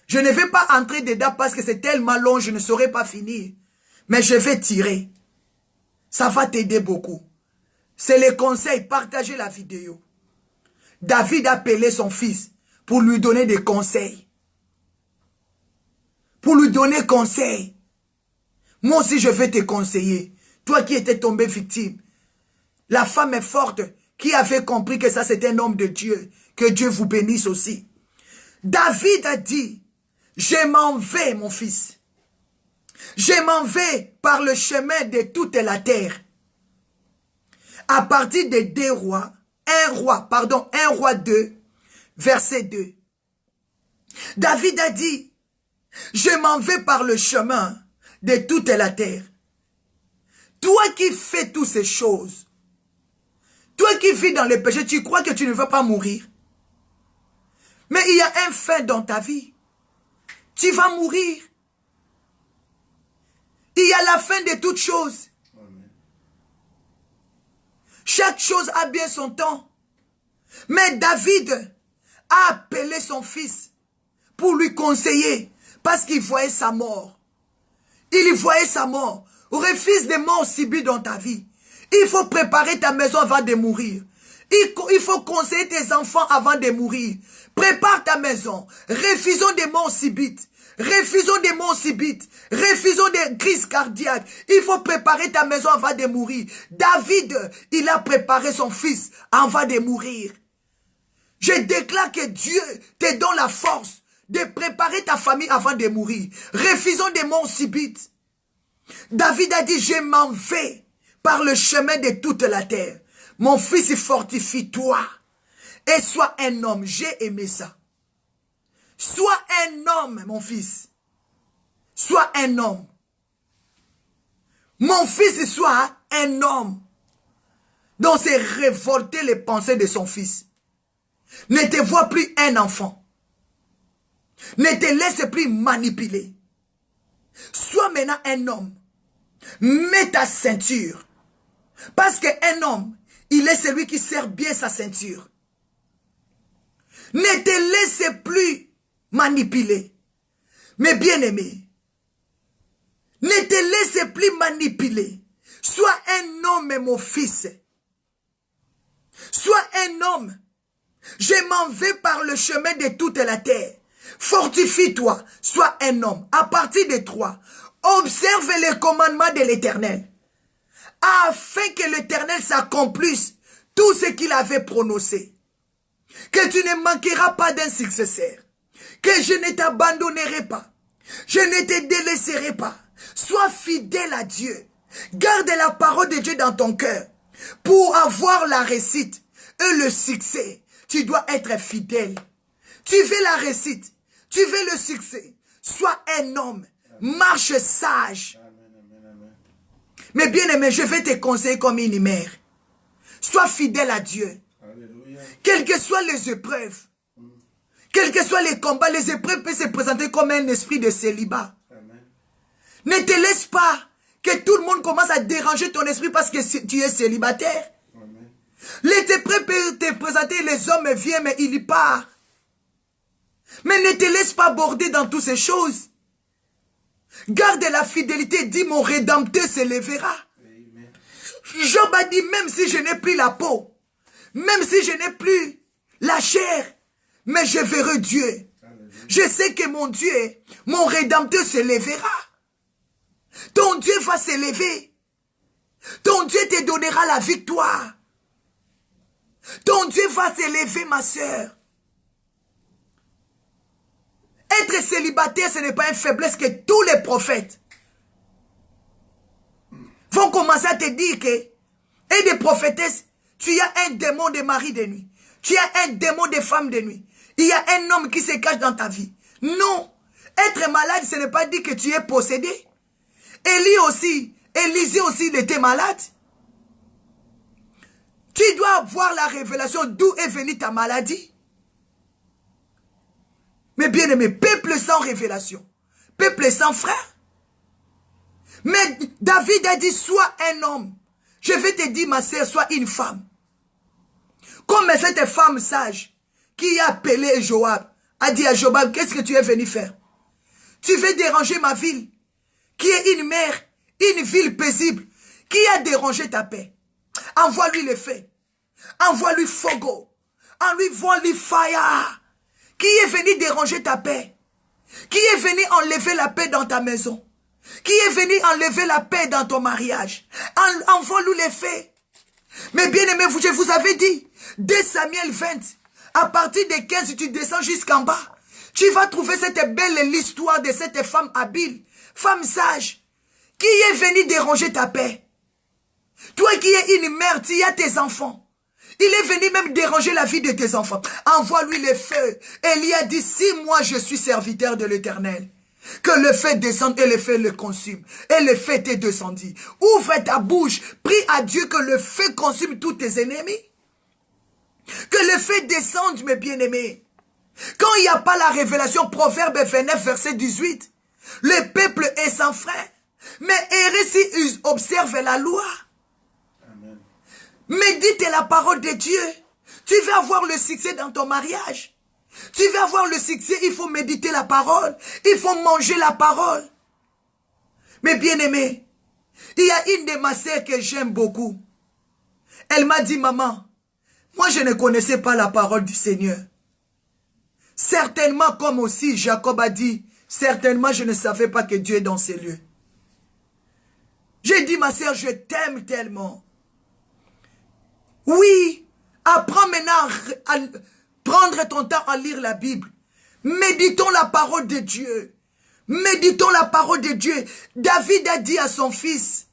Je ne vais pas entrer dedans parce que c'est tellement long, je ne saurais pas finir. Mais je vais tirer. Ça va t'aider beaucoup. C'est les conseils. Partagez la vidéo. David a appelé son fils pour lui donner des conseils. Pour lui donner conseil. Moi aussi, je vais te conseiller. Toi qui étais tombé victime. La femme est forte qui avait compris que ça c'était un homme de Dieu. Que Dieu vous bénisse aussi. David a dit, je m'en vais mon fils. Je m'en vais par le chemin de toute la terre. À partir de 2 rois, 1 roi 2, verset 2. David a dit, je m'en vais par le chemin de toute la terre. Toi qui fais toutes ces choses, toi qui vis dans le péché, tu crois que tu ne vas pas mourir? Mais il y a un fin dans ta vie. Tu vas mourir. Il y a la fin de toutes choses. Amen. Chaque chose a bien son temps. Mais David a appelé son fils pour lui conseiller parce qu'il voyait sa mort. Il voyait sa mort. Refuse des morts subies dans ta vie. Il faut préparer ta maison avant de mourir. Il faut conseiller tes enfants avant de mourir. Prépare ta maison. Refusons des morts subites. Refusons des morts subites. Refusons des crises cardiaques. Il faut préparer ta maison avant de mourir. David, il a préparé son fils avant de mourir. Je déclare que Dieu te donne la force de préparer ta famille avant de mourir. Refusons des morts subites. David a dit, je m'en vais par le chemin de toute la terre. Mon fils, fortifie-toi et sois un homme. J'ai aimé ça. Sois un homme, mon fils. Sois un homme. Mon fils, sois un homme. Donc c'est révolter les pensées de son fils. Ne te vois plus un enfant. Ne te laisse plus manipuler. Sois maintenant un homme. Mets ta ceinture. Parce qu'un homme, il est celui qui sert bien sa ceinture. Ne te laisse plus manipuler. Mais bien-aimé, ne te laisse plus manipuler. Sois un homme, mon fils. Sois un homme. Je m'en vais par le chemin de toute la terre. Fortifie-toi, sois un homme. À partir de toi, observe les commandements de l'Éternel, afin que l'Éternel s'accomplisse tout ce qu'il avait prononcé. Que tu ne manqueras pas d'un successeur. Que je ne t'abandonnerai pas. Je ne te délaisserai pas. Sois fidèle à Dieu. Garde la parole de Dieu dans ton cœur. Pour avoir la réussite et le succès, tu dois être fidèle. Tu veux la réussite, tu veux le succès. Sois un homme. Marche sage. Mais bien aimé, je vais te conseiller comme une mère. Sois fidèle à Dieu. Alléluia. Quelles que soient les épreuves, quels que soient les combats, les épreuves peuvent se présenter comme un esprit de célibat. Amen. Ne te laisse pas que tout le monde commence à déranger ton esprit parce que tu es célibataire. Amen. Les épreuves peuvent te présenter, les hommes viennent, mais il y part. Mais ne te laisse pas border dans toutes ces choses. Garde la fidélité, dis mon Rédempteur se lèvera. Amen. Job a dit, même si je n'ai plus la peau, même si je n'ai plus la chair, mais je verrai Dieu. Alléluia. Je sais que mon Dieu, mon Rédempteur se lèvera. Ton Dieu va se lever. Ton Dieu te donnera la victoire. Ton Dieu va se lever, ma sœur. Être célibataire, ce n'est pas une faiblesse que tous les prophètes vont commencer à te dire que, et des prophétesses, tu as un démon de mari de nuit. Tu as un démon de femme de nuit. Il y a un homme qui se cache dans ta vie. Non. Être malade, ce n'est pas dire que tu es possédé. Élisée aussi, il était malade. Tu dois avoir la révélation d'où est venue ta maladie. Mais bien aimé, peuple sans révélation, peuple sans frère. Mais David a dit, sois un homme. Je vais te dire, ma sœur, sois une femme. Comme cette femme sage qui a appelé Joab, a dit à Joab, qu'est-ce que tu es venu faire? Tu veux déranger ma ville, qui est une mer, une ville paisible, qui a dérangé ta paix. Envoie-lui le feu, envoie-lui Fogo, envoie-lui fire. Qui est venu déranger ta paix? Qui est venu enlever la paix dans ta maison? Qui est venu enlever la paix dans ton mariage? Envoie-lui les faits. Mais bien aimé, je vous avais dit, dès Samuel 20, à partir de 15, tu descends jusqu'en bas. Tu vas trouver cette belle histoire de cette femme habile, femme sage, qui est venue déranger ta paix. Toi qui es une mère, tu as tes enfants. Il est venu même déranger la vie de tes enfants. Envoie-lui le feu. Élie a dit, si moi je suis serviteur de l'Éternel, que le feu descende et le feu le consume. Et le feu t'est descendu. Ouvre ta bouche. Prie à Dieu que le feu consume tous tes ennemis. Que le feu descende, mes bien-aimés. Quand il n'y a pas la révélation, Proverbe 29, verset 18, le peuple est sans frein. Mais errer si observe la loi. Amen. Médite la parole de Dieu. Tu veux avoir le succès dans ton mariage. Tu veux avoir le succès, il faut méditer la parole. Il faut manger la parole. Mais bien aimé, il y a une de ma sœurs que j'aime beaucoup. Elle m'a dit, maman, moi je ne connaissais pas la parole du Seigneur. Certainement, comme aussi Jacob a dit, certainement je ne savais pas que Dieu est dans ces lieux. J'ai dit, ma sœur, je t'aime tellement. Oui, apprends maintenant à prendre ton temps à lire la Bible. Méditons la parole de Dieu. Méditons la parole de Dieu. David a dit à son fils,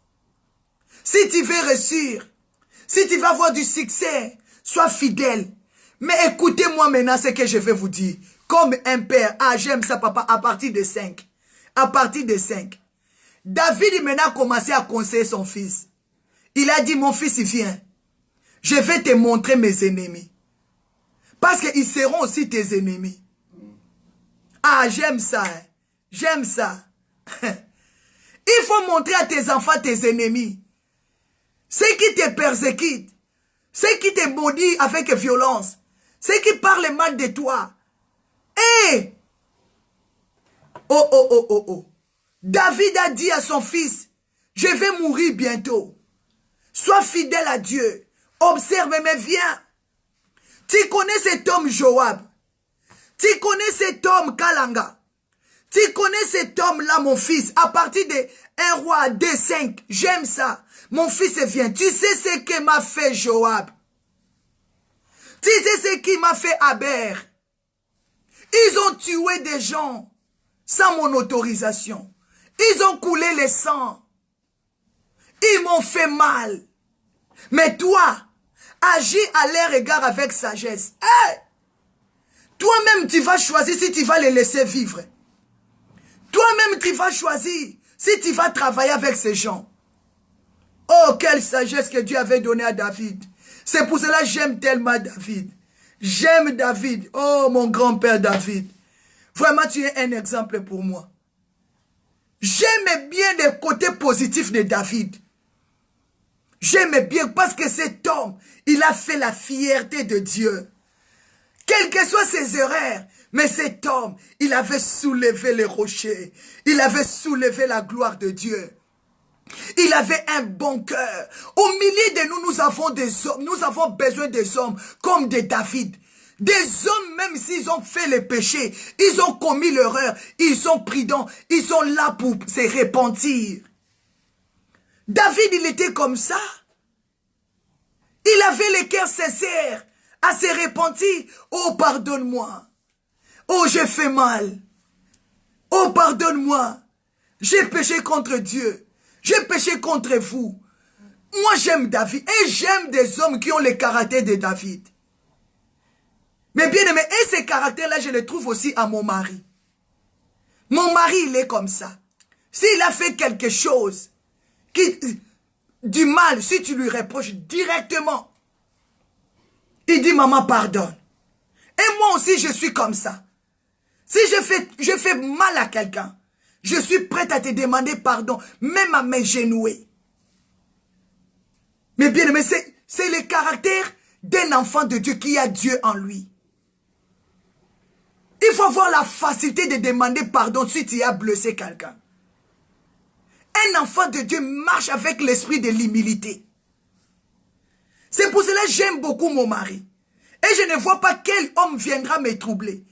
si tu veux réussir, si tu veux avoir du succès, sois fidèle. Mais écoutez-moi maintenant ce que je vais vous dire. Comme un père, j'aime ça papa, à partir de 5. À partir de 5. David maintenant a commencé à conseiller son fils. Il a dit, mon fils, viens. Je vais te montrer mes ennemis. Parce qu'ils seront aussi tes ennemis. J'aime ça. Hein. J'aime ça. Il faut montrer à tes enfants tes ennemis. Ceux qui te persécutent. Ceux qui te maudissent avec violence. Ceux qui parlent mal de toi. Hé! Oh. David a dit à son fils, je vais mourir bientôt. Sois fidèle à Dieu. Observe, mais viens. Tu connais cet homme Joab. Tu connais cet homme Kalanga. Tu connais cet homme-là, mon fils. À partir de 1 roi 2:5. J'aime ça. Mon fils vient. Tu sais ce que m'a fait Joab. Tu sais ce qui m'a fait Aber. Ils ont tué des gens sans mon autorisation. Ils ont coulé le sang. Ils m'ont fait mal. Mais toi, agis à leur égard avec sagesse. Hey! Toi-même, tu vas choisir si tu vas les laisser vivre. Toi-même, tu vas choisir si tu vas travailler avec ces gens. Oh, quelle sagesse que Dieu avait donnée à David. C'est pour cela que j'aime tellement David. J'aime David. Oh, mon grand-père David. Vraiment, tu es un exemple pour moi. J'aime bien les côtés positifs de David. J'aime bien parce que cet homme, il a fait la fierté de Dieu. Quelles que soient ses erreurs, mais cet homme, il avait soulevé les rochers. Il avait soulevé la gloire de Dieu. Il avait un bon cœur. Au milieu de nous, nous avons des hommes. Nous avons besoin des hommes comme des David. Des hommes, même s'ils ont fait les péchés, ils ont commis l'erreur, ils sont prudents, ils sont là pour se repentir. David, il était comme ça. Il avait le cœur sincère à se repentir. Oh, pardonne-moi. Oh, j'ai fait mal. Oh, pardonne-moi. J'ai péché contre Dieu. J'ai péché contre vous. Moi, j'aime David. Et j'aime des hommes qui ont le caractère de David. Mais bien aimé, et ces caractères-là, je les trouve aussi à mon mari. Mon mari, il est comme ça. S'il a fait quelque chose du mal, si tu lui reproches directement, il dit, maman, pardonne. Et moi aussi, je suis comme ça. Si je fais mal à quelqu'un, je suis prête à te demander pardon, même à me genouiller. Mais bien aimé, c'est le caractère d'un enfant de Dieu qui a Dieu en lui. Il faut avoir la facilité de demander pardon si tu as blessé quelqu'un. Un enfant de Dieu marche avec l'esprit de l'humilité. C'est pour cela que j'aime beaucoup mon mari. Et je ne vois pas quel homme viendra me troubler.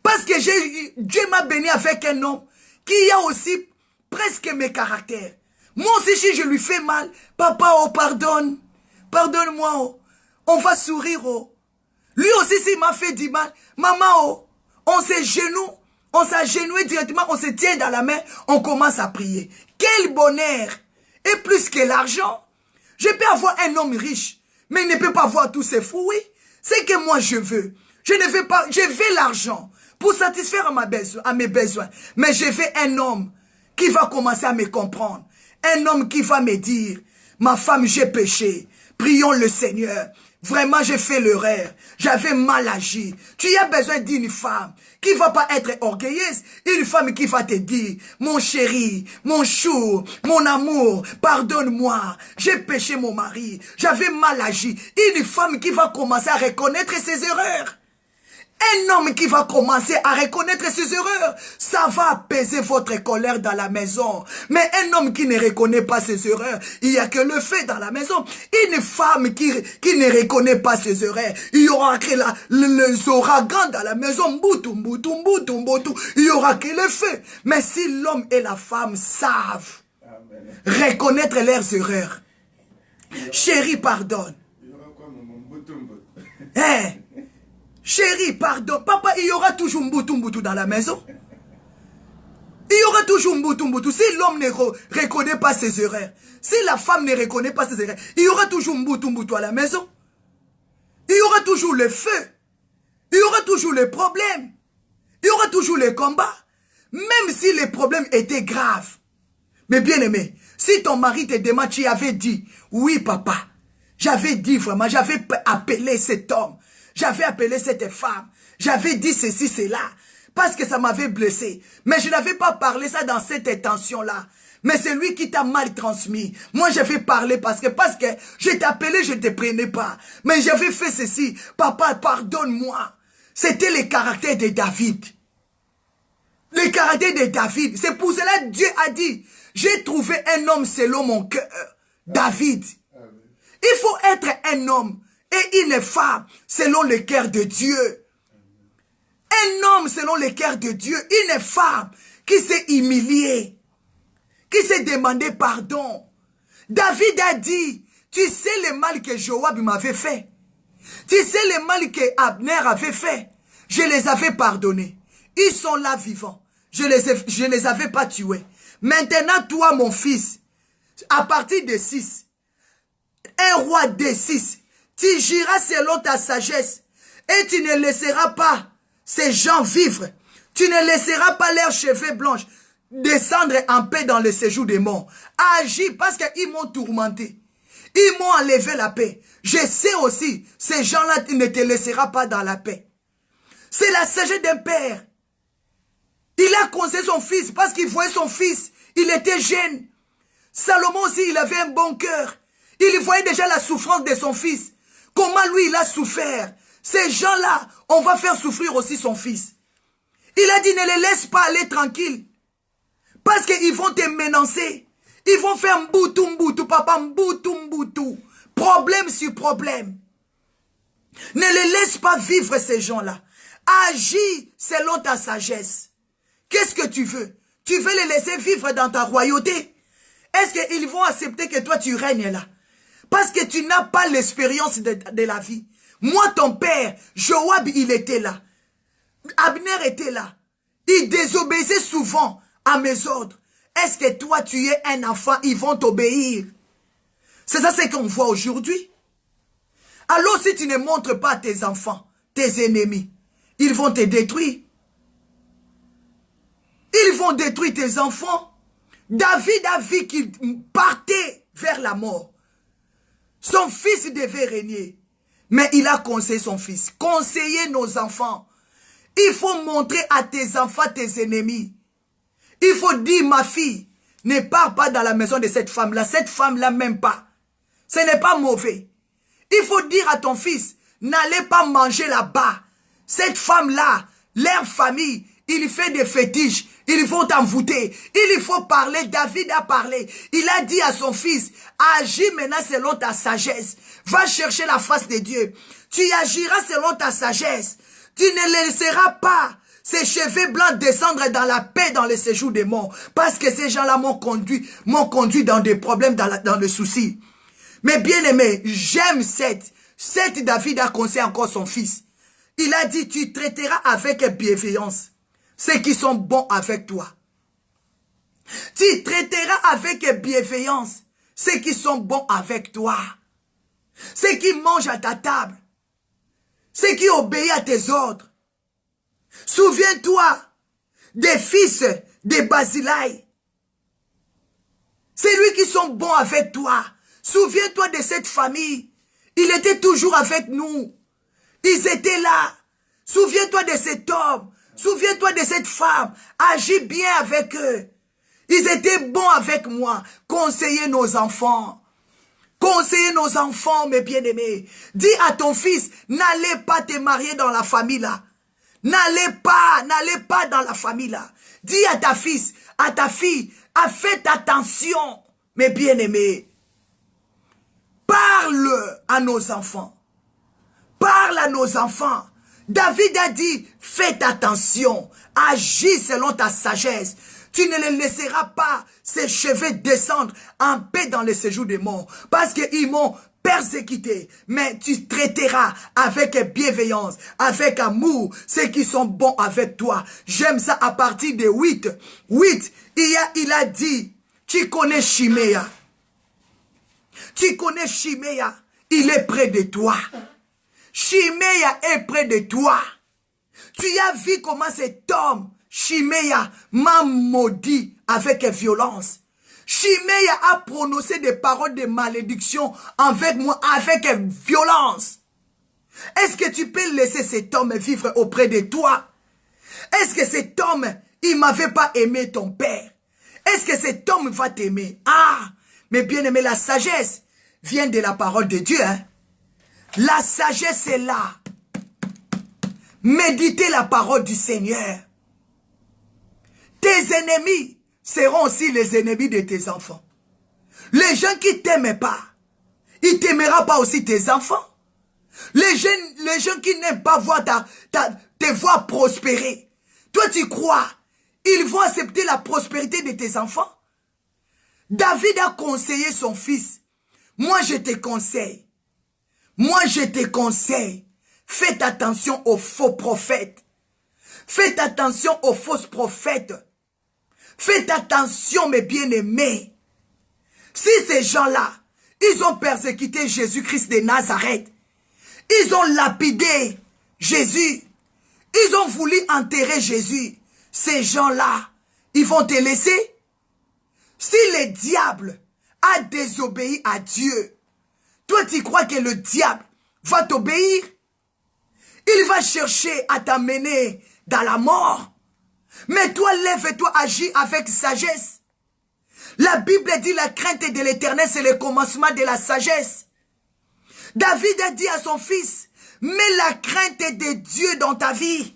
Parce que Dieu m'a béni avec un homme qui a aussi presque mes caractères. Moi aussi, si je lui fais mal, papa, oh, pardonne. Pardonne-moi, oh. On va sourire, oh. Lui aussi, s'il m'a fait du mal, maman, oh. On s'agenouille directement, on se tient dans la main, on commence à prier. Quel bonheur! Et plus que l'argent, je peux avoir un homme riche, mais il ne peut pas avoir tous ses fruits. C'est que moi je veux. Je ne veux pas, je veux l'argent pour satisfaire à mes besoins. Mais je veux un homme qui va commencer à me comprendre. Un homme qui va me dire, ma femme, j'ai péché. Prions le Seigneur. Vraiment, j'ai fait l'erreur. J'avais mal agi. Tu as besoin d'une femme qui va pas être orgueilleuse. Une femme qui va te dire, mon chéri, mon chou, mon amour, pardonne-moi. J'ai péché mon mari. J'avais mal agi. Une femme qui va commencer à reconnaître ses erreurs. Un homme qui va commencer à reconnaître ses erreurs, ça va apaiser votre colère dans la maison. Mais un homme qui ne reconnaît pas ses erreurs, il n'y a que le fait dans la maison. Une femme qui ne reconnaît pas ses erreurs, il y aura que les ouragans dans la maison, mboutou, mboutou, mboutou, mboutou, il y aura que le feu. Mais si l'homme et la femme savent reconnaître leurs erreurs, chérie, pardonne. Hein? Chérie, pardon. Papa, il y aura toujours mboutou dans la maison. Il y aura toujours mboutou. Si l'homme ne reconnaît pas ses erreurs, si la femme ne reconnaît pas ses erreurs, il y aura toujours mboutou à la maison. Il y aura toujours le feu. Il y aura toujours les problèmes. Il y aura toujours les combats. Même si les problèmes étaient graves. Mais bien aimé, si ton mari te demande, tu avais dit, oui papa, j'avais dit vraiment, j'avais appelé cet homme. J'avais appelé cette femme. J'avais dit ceci, cela. Parce que ça m'avait blessé. Mais je n'avais pas parlé ça dans cette intention-là. Mais c'est lui qui t'a mal transmis. Moi, j'avais parlé parce que je t'ai appelé, je ne te prenais pas. Mais j'avais fait ceci. Papa, pardonne-moi. C'était le caractère de David. Le caractère de David. C'est pour cela que Dieu a dit, j'ai trouvé un homme selon mon cœur. David. Il faut être un homme et une femme selon le cœur de Dieu. Un homme selon le cœur de Dieu. Une femme qui s'est humiliée. Qui s'est demandé pardon. David a dit, tu sais le mal que Joab m'avait fait. Tu sais le mal que Abner avait fait. Je les avais pardonnés. Ils sont là vivants. Je les avais pas tués. Maintenant, toi, mon fils, à partir de 6, un roi de 6, tu giras selon ta sagesse et tu ne laisseras pas ces gens vivre. Tu ne laisseras pas leurs cheveux blancs descendre en paix dans le séjour des morts. Agis parce qu'ils m'ont tourmenté. Ils m'ont enlevé la paix. Je sais aussi, ces gens-là ne te laissera pas dans la paix. C'est la sagesse d'un père. Il a conseillé son fils parce qu'il voyait son fils. Il était jeune. Salomon aussi, il avait un bon cœur. Il voyait déjà la souffrance de son fils. Comment lui, il a souffert. Ces gens-là, on va faire souffrir aussi son fils. Il a dit, ne les laisse pas aller tranquille. Parce qu'ils vont te menacer. Ils vont faire mboutou, papa, mboutou. Problème sur problème. Ne les laisse pas vivre ces gens-là. Agis selon ta sagesse. Qu'est-ce que tu veux? Tu veux les laisser vivre dans ta royauté? Est-ce qu'ils vont accepter que toi tu règnes là? Parce que tu n'as pas l'expérience de la vie. Moi, ton père, Joab, il était là. Abner était là. Il désobéissait souvent à mes ordres. Est-ce que toi, tu es un enfant, ils vont t'obéir? C'est ça ce qu'on voit aujourd'hui. Alors, si tu ne montres pas à tes enfants, tes ennemis, ils vont te détruire. Ils vont détruire tes enfants. David a vu qu'il partait vers la mort. Son fils devait régner. Mais il a conseillé son fils. Conseiller nos enfants. Il faut montrer à tes enfants, tes ennemis. Il faut dire, ma fille, ne pars pas dans la maison de cette femme-là. Cette femme-là, même pas. Ce n'est pas mauvais. Il faut dire à ton fils, n'allez pas manger là-bas. Cette femme-là, leur famille, il fait des fétiches. Ils vont t'envoûter. Il faut parler. David a parlé. Il a dit à son fils, agis maintenant selon ta sagesse. Va chercher la face de Dieu. Tu agiras selon ta sagesse. Tu ne laisseras pas ces cheveux blancs descendre dans la paix dans le séjour des morts. Parce que ces gens-là m'ont conduit dans des problèmes, dans le souci. Mais bien aimé, j'aime Seth. Seth, David a conseillé encore son fils. Il a dit, tu traiteras avec bienveillance ceux qui sont bons avec toi. Tu traiteras avec bienveillance ceux qui sont bons avec toi. Ceux qui mangent à ta table. Ceux qui obéissent à tes ordres. Souviens-toi des fils de Barzillai. C'est lui qui sont bons avec toi. Souviens-toi de cette famille. Il était toujours avec nous. Ils étaient là. Souviens-toi de cet homme. Souviens-toi de cette femme. Agis bien avec eux. Ils étaient bons avec moi. Conseillez nos enfants. Conseillez nos enfants, mes bien-aimés. Dis à ton fils, n'allez pas te marier dans la famille là. N'allez pas dans la famille là. Dis à ta fils, à ta fille, faites attention, mes bien-aimés. Parle à nos enfants. Parle à nos enfants. David a dit, faites attention, agis selon ta sagesse. Tu ne les laisseras pas ces cheveux descendre en paix dans le séjour des morts. Parce qu'ils m'ont persécuté. Mais tu traiteras avec bienveillance, avec amour, ceux qui sont bons avec toi. J'aime ça à partir de 8. 8, il a dit, tu connais Chiméa. Tu connais Chiméa. Il est près de toi. Chiméa est près de toi. Tu as vu comment cet homme, Chiméa, m'a maudit avec violence. Chiméa a prononcé des paroles de malédiction envers moi avec violence. Est-ce que tu peux laisser cet homme vivre auprès de toi? Est-ce que cet homme, il m'avait pas aimé ton père? Est-ce que cet homme va t'aimer? Ah, mais bien aimé, la sagesse vient de la parole de Dieu. Hein? La sagesse est là. Méditez la parole du Seigneur. Tes ennemis seront aussi les ennemis de tes enfants. Les gens qui ne t'aiment pas, ils ne t'aimeront pas aussi tes enfants. Les gens qui n'aiment pas voir te voir prospérer. Toi, tu crois, ils vont accepter la prospérité de tes enfants? David a conseillé son fils. Moi, je te conseille. Moi, je te conseille. Faites attention aux faux prophètes. Faites attention aux fausses prophètes. Faites attention, mes bien-aimés. Si ces gens-là, ils ont persécuté Jésus-Christ de Nazareth, ils ont lapidé Jésus, ils ont voulu enterrer Jésus, ces gens-là, ils vont te laisser? Si le diable a désobéi à Dieu, toi tu crois que le diable va t'obéir? Il va chercher à t'amener dans la mort. Mais toi, lève-toi, agis avec sagesse. La Bible dit la crainte de l'Éternel, c'est le commencement de la sagesse. David a dit à son fils, mets la crainte de Dieu dans ta vie.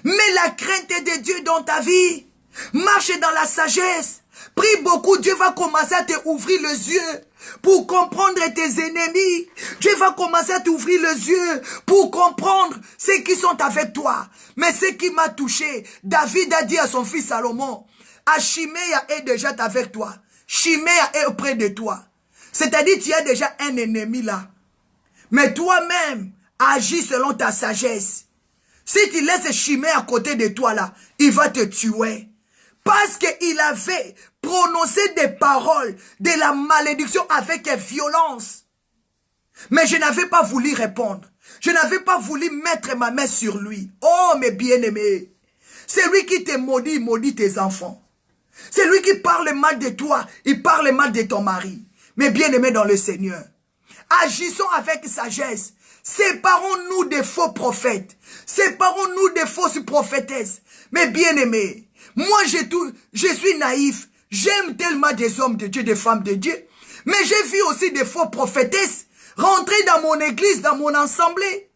Mets la crainte de Dieu dans ta vie. Marche dans la sagesse. Prie beaucoup, Dieu va commencer à te ouvrir les yeux pour comprendre tes ennemis. Dieu va commencer à t'ouvrir les yeux pour comprendre ceux qui sont avec toi. Mais ce qui m'a touché, David a dit à son fils Salomon, Chiméa est déjà avec toi. Chiméa est auprès de toi. C'est-à-dire tu as déjà un ennemi là. Mais toi-même, agis selon ta sagesse. Si tu laisses Chiméa à côté de toi là, il va te tuer. Parce qu'il avait prononcé des paroles de la malédiction avec violence. Mais je n'avais pas voulu répondre. Je n'avais pas voulu mettre ma main sur lui. Oh, mes bien-aimés. C'est lui qui te maudit, il maudit tes enfants. C'est lui qui parle mal de toi, il parle mal de ton mari. Mes bien-aimés dans le Seigneur. Agissons avec sagesse. Séparons-nous des faux prophètes. Séparons-nous des fausses prophétesses. Mes bien-aimés. Moi, je suis naïf. J'aime tellement des hommes de Dieu, des femmes de Dieu. Mais j'ai vu aussi des faux prophétesses rentrer dans mon église, dans mon assemblée.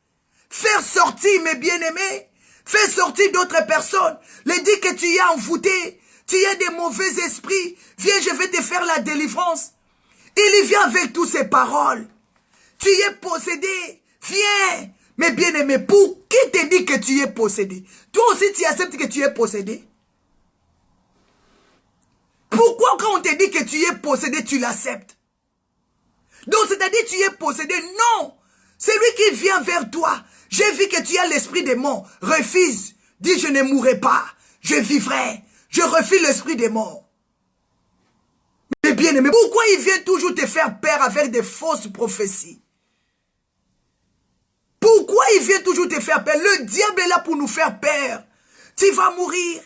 Faire sortir mes bien-aimés. Faire sortir d'autres personnes. Les dire que tu y as envoûté. Tu y as des mauvais esprits. Viens, je vais te faire la délivrance. Il y vient avec toutes ces paroles. Tu y es possédé. Viens. Mes bien-aimés, pour qui te dit que tu es possédé? Toi aussi, tu acceptes que tu es possédé? Pourquoi quand on te dit que tu es possédé, tu l'acceptes? Donc, c'est-à-dire tu es possédé? Non. C'est lui qui vient vers toi. J'ai vu que tu as l'esprit des morts. Refuse. Dis, je ne mourrai pas. Je vivrai. Je refuse l'esprit des morts. Mais bien aimé, pourquoi il vient toujours te faire peur avec des fausses prophéties? Pourquoi il vient toujours te faire peur? Le diable est là pour nous faire peur. Tu vas mourir.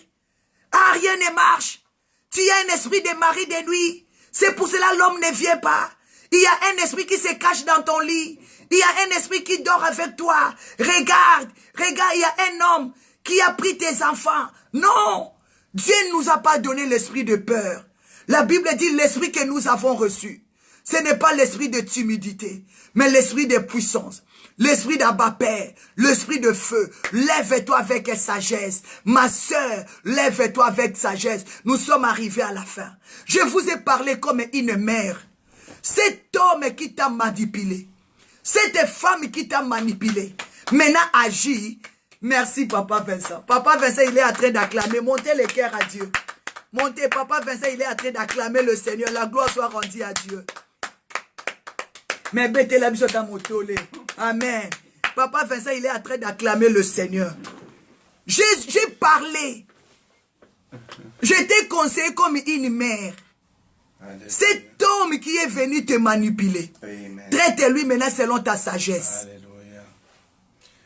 Ah, rien ne marche. Tu as un esprit de mari de nuit. C'est pour cela que l'homme ne vient pas. Il y a un esprit qui se cache dans ton lit. Il y a un esprit qui dort avec toi. Regarde, regarde, il y a un homme qui a pris tes enfants. Non, Dieu ne nous a pas donné l'esprit de peur. La Bible dit l'esprit que nous avons reçu. Ce n'est pas l'esprit de timidité, mais l'esprit de puissance. L'esprit d'Abba Père, l'esprit de feu. Lève-toi avec sagesse. Ma sœur, lève-toi avec sagesse. Nous sommes arrivés à la fin. Je vous ai parlé comme une mère. Cet homme qui t'a manipulé, cette femme qui t'a manipulé, maintenant agit. Merci Papa Vincent. Papa Vincent, il est en train d'acclamer. Montez le cœur à Dieu. Montez, Papa Vincent, il est en train d'acclamer le Seigneur. La gloire soit rendue à Dieu. Mais bête la biso ta motole. Amen. Papa Vincent, il est en train d'acclamer le Seigneur. J'ai parlé. Je t'ai conseillé comme une mère. Alléluia. Cet homme qui est venu te manipuler, traite-lui maintenant selon ta sagesse. Alléluia.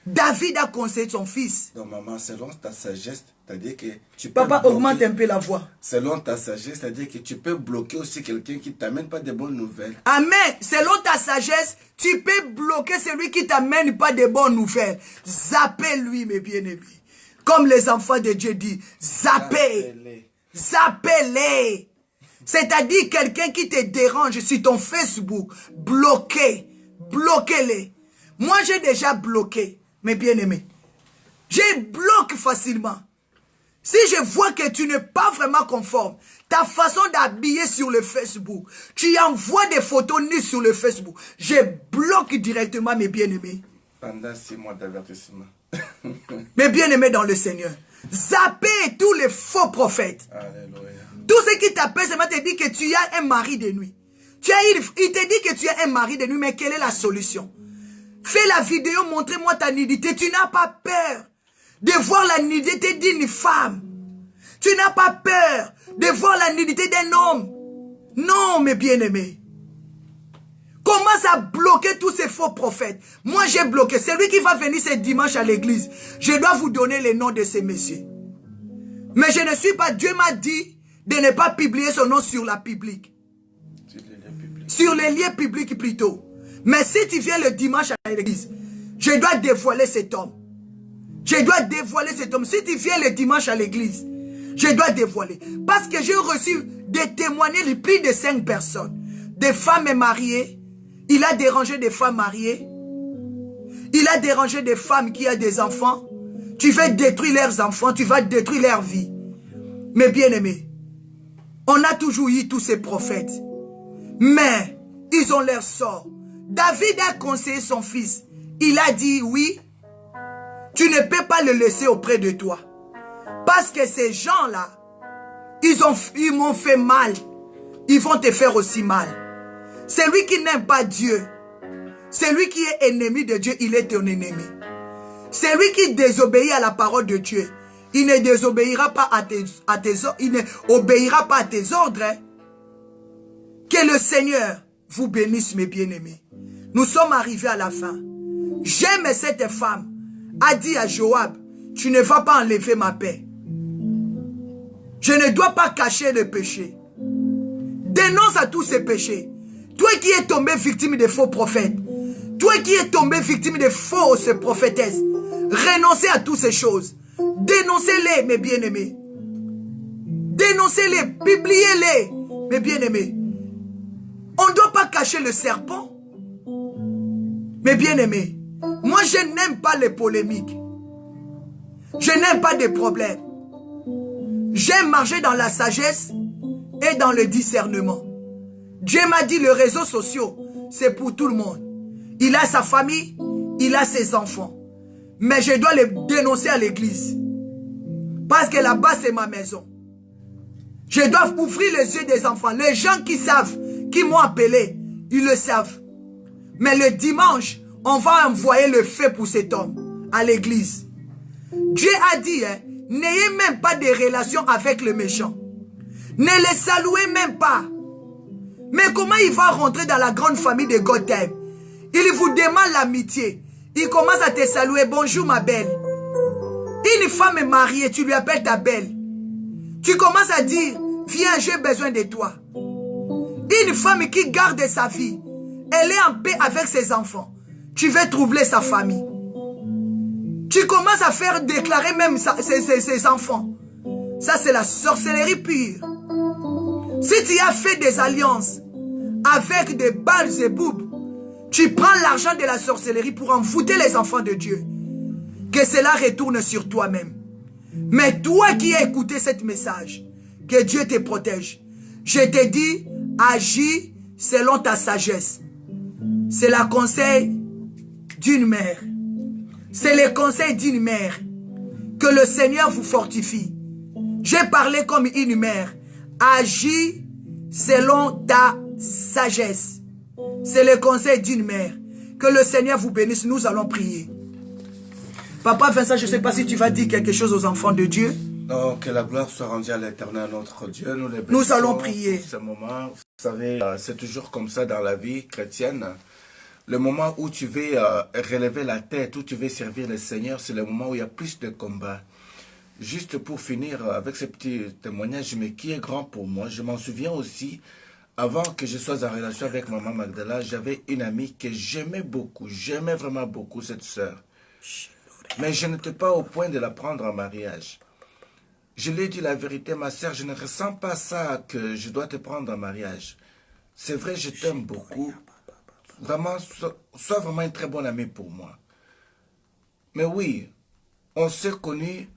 David a conseillé son fils. Donc maman, selon ta sagesse, c'est-à-dire que tu peux Papa, augmente un peu la voix. Selon ta sagesse, c'est-à-dire que tu peux bloquer aussi quelqu'un qui ne t'amène pas de bonnes nouvelles. Amen. Selon ta sagesse, tu peux bloquer celui qui ne t'amène pas de bonnes nouvelles. Zappez-lui, mes bien-aimés. Comme les enfants de Dieu disent, zappez. Zappez-les. C'est-à-dire quelqu'un qui te dérange sur ton Facebook, bloquez. Bloquez-les. Moi, j'ai déjà bloqué, mes bien-aimés. Je bloque facilement. Si je vois que tu n'es pas vraiment conforme, ta façon d'habiller sur le Facebook, tu envoies des photos nues sur le Facebook, je bloque directement, mes bien-aimés. Pendant 6 mois d'avertissement. Mes bien-aimés dans le Seigneur. Zappez tous les faux prophètes. Alléluia. Tout ce qui t'appelle, c'est te dit que tu as un mari de nuit. Il te dit que tu as un mari de nuit, mais quelle est la solution? Fais la vidéo, montrez-moi ta nudité. Tu n'as pas peur de voir la nudité d'une femme. Tu n'as pas peur de voir la nudité d'un homme. Non, mes bien-aimés. Commence à bloquer tous ces faux prophètes. Moi, j'ai bloqué. Celui qui va venir ce dimanche à l'église, je dois vous donner les noms de ces messieurs. Mais je ne suis pas... Dieu m'a dit de ne pas publier son nom sur la publique. Sur les lieux publics plutôt. Mais si tu viens le dimanche à l'église, je dois dévoiler cet homme. Je dois dévoiler cet homme. Si tu viens le dimanche à l'église, je dois dévoiler. Parce que j'ai reçu des témoignages de plus de 5 personnes. Des femmes mariées. Il a dérangé des femmes mariées. Il a dérangé des femmes qui ont des enfants. Tu vas détruire leurs enfants. Tu vas détruire leur vie. Mais bien aimés, on a toujours eu tous ces prophètes. Mais ils ont leur sort. David a conseillé son fils. Il a dit oui. Tu ne peux pas le laisser auprès de toi. Parce que ces gens-là, ils m'ont fait mal. Ils vont te faire aussi mal. Celui qui n'aime pas Dieu, celui qui est ennemi de Dieu, il est ton ennemi. Celui qui désobéit à la parole de Dieu, il ne désobéira pas il ne obéira pas à tes ordres. Hein? Que le Seigneur vous bénisse, mes bien-aimés. Nous sommes arrivés à la fin. J'aime cette femme. A dit à Joab, tu ne vas pas enlever ma paix. Je ne dois pas cacher le péché. Dénonce à tous ces péchés. Toi qui es tombé victime de faux prophètes. Toi qui es tombé victime de fausses prophétesses. Renoncez à toutes ces choses. Dénoncez-les, mes bien-aimés. Dénoncez-les, publiez-les, mes bien-aimés. On ne doit pas cacher le serpent. Mes bien-aimés, moi je n'aime pas les polémiques. Je n'aime pas des problèmes. J'aime marcher dans la sagesse et dans le discernement. Dieu m'a dit, les réseaux sociaux, c'est pour tout le monde. Il a sa famille, il a ses enfants. Mais je dois les dénoncer à l'église. Parce que là-bas, c'est ma maison. Je dois ouvrir les yeux des enfants. Les gens qui savent, qui m'ont appelé, ils le savent. Mais le dimanche, on va envoyer le feu pour cet homme à l'église. Dieu a dit, hein, n'ayez même pas de relation avec le méchant. Ne les saluez même pas. Mais comment il va rentrer dans la grande famille de Gotham? Il vous demande l'amitié. Il commence à te saluer. Bonjour ma belle. Une femme est mariée, tu lui appelles ta belle. Tu commences à dire, viens, j'ai besoin de toi. Une femme qui garde sa vie, elle est en paix avec ses enfants, tu veux troubler sa famille. Tu commences à faire déclarer même ses enfants. Ça, c'est la sorcellerie pure. Si tu as fait des alliances avec des Baals et Boubs, tu prends l'argent de la sorcellerie pour envoûter les enfants de Dieu. Que cela retourne sur toi-même. Mais toi qui as écouté ce message, que Dieu te protège. Je te dis, agis selon ta sagesse. C'est le conseil d'une mère. C'est le conseil d'une mère. Que le Seigneur vous fortifie. J'ai parlé comme une mère. Agis selon ta sagesse. C'est le conseil d'une mère. Que le Seigneur vous bénisse. Nous allons prier. Papa Vincent, je ne sais pas si tu vas dire quelque chose aux enfants de Dieu. Oh, que la gloire soit rendue à l'Éternel, notre Dieu. Nous allons prier. Ce moment, vous savez, c'est toujours comme ça dans la vie chrétienne. Le moment où tu veux relever la tête, où tu veux servir le Seigneur, c'est le moment où il y a plus de combats. Juste pour finir avec ce petit témoignage, mais qui est grand pour moi, je m'en souviens aussi, avant que je sois en relation avec maman Magdala, j'avais une amie que j'aimais beaucoup, j'aimais vraiment beaucoup cette sœur. Mais je n'étais pas au point de la prendre en mariage. Je lui ai dit la vérité, ma sœur, je ne ressens pas ça que je dois te prendre en mariage. C'est vrai, je t'aime beaucoup. Vraiment, sois vraiment une très bonne amie pour moi. Mais oui, on s'est connus.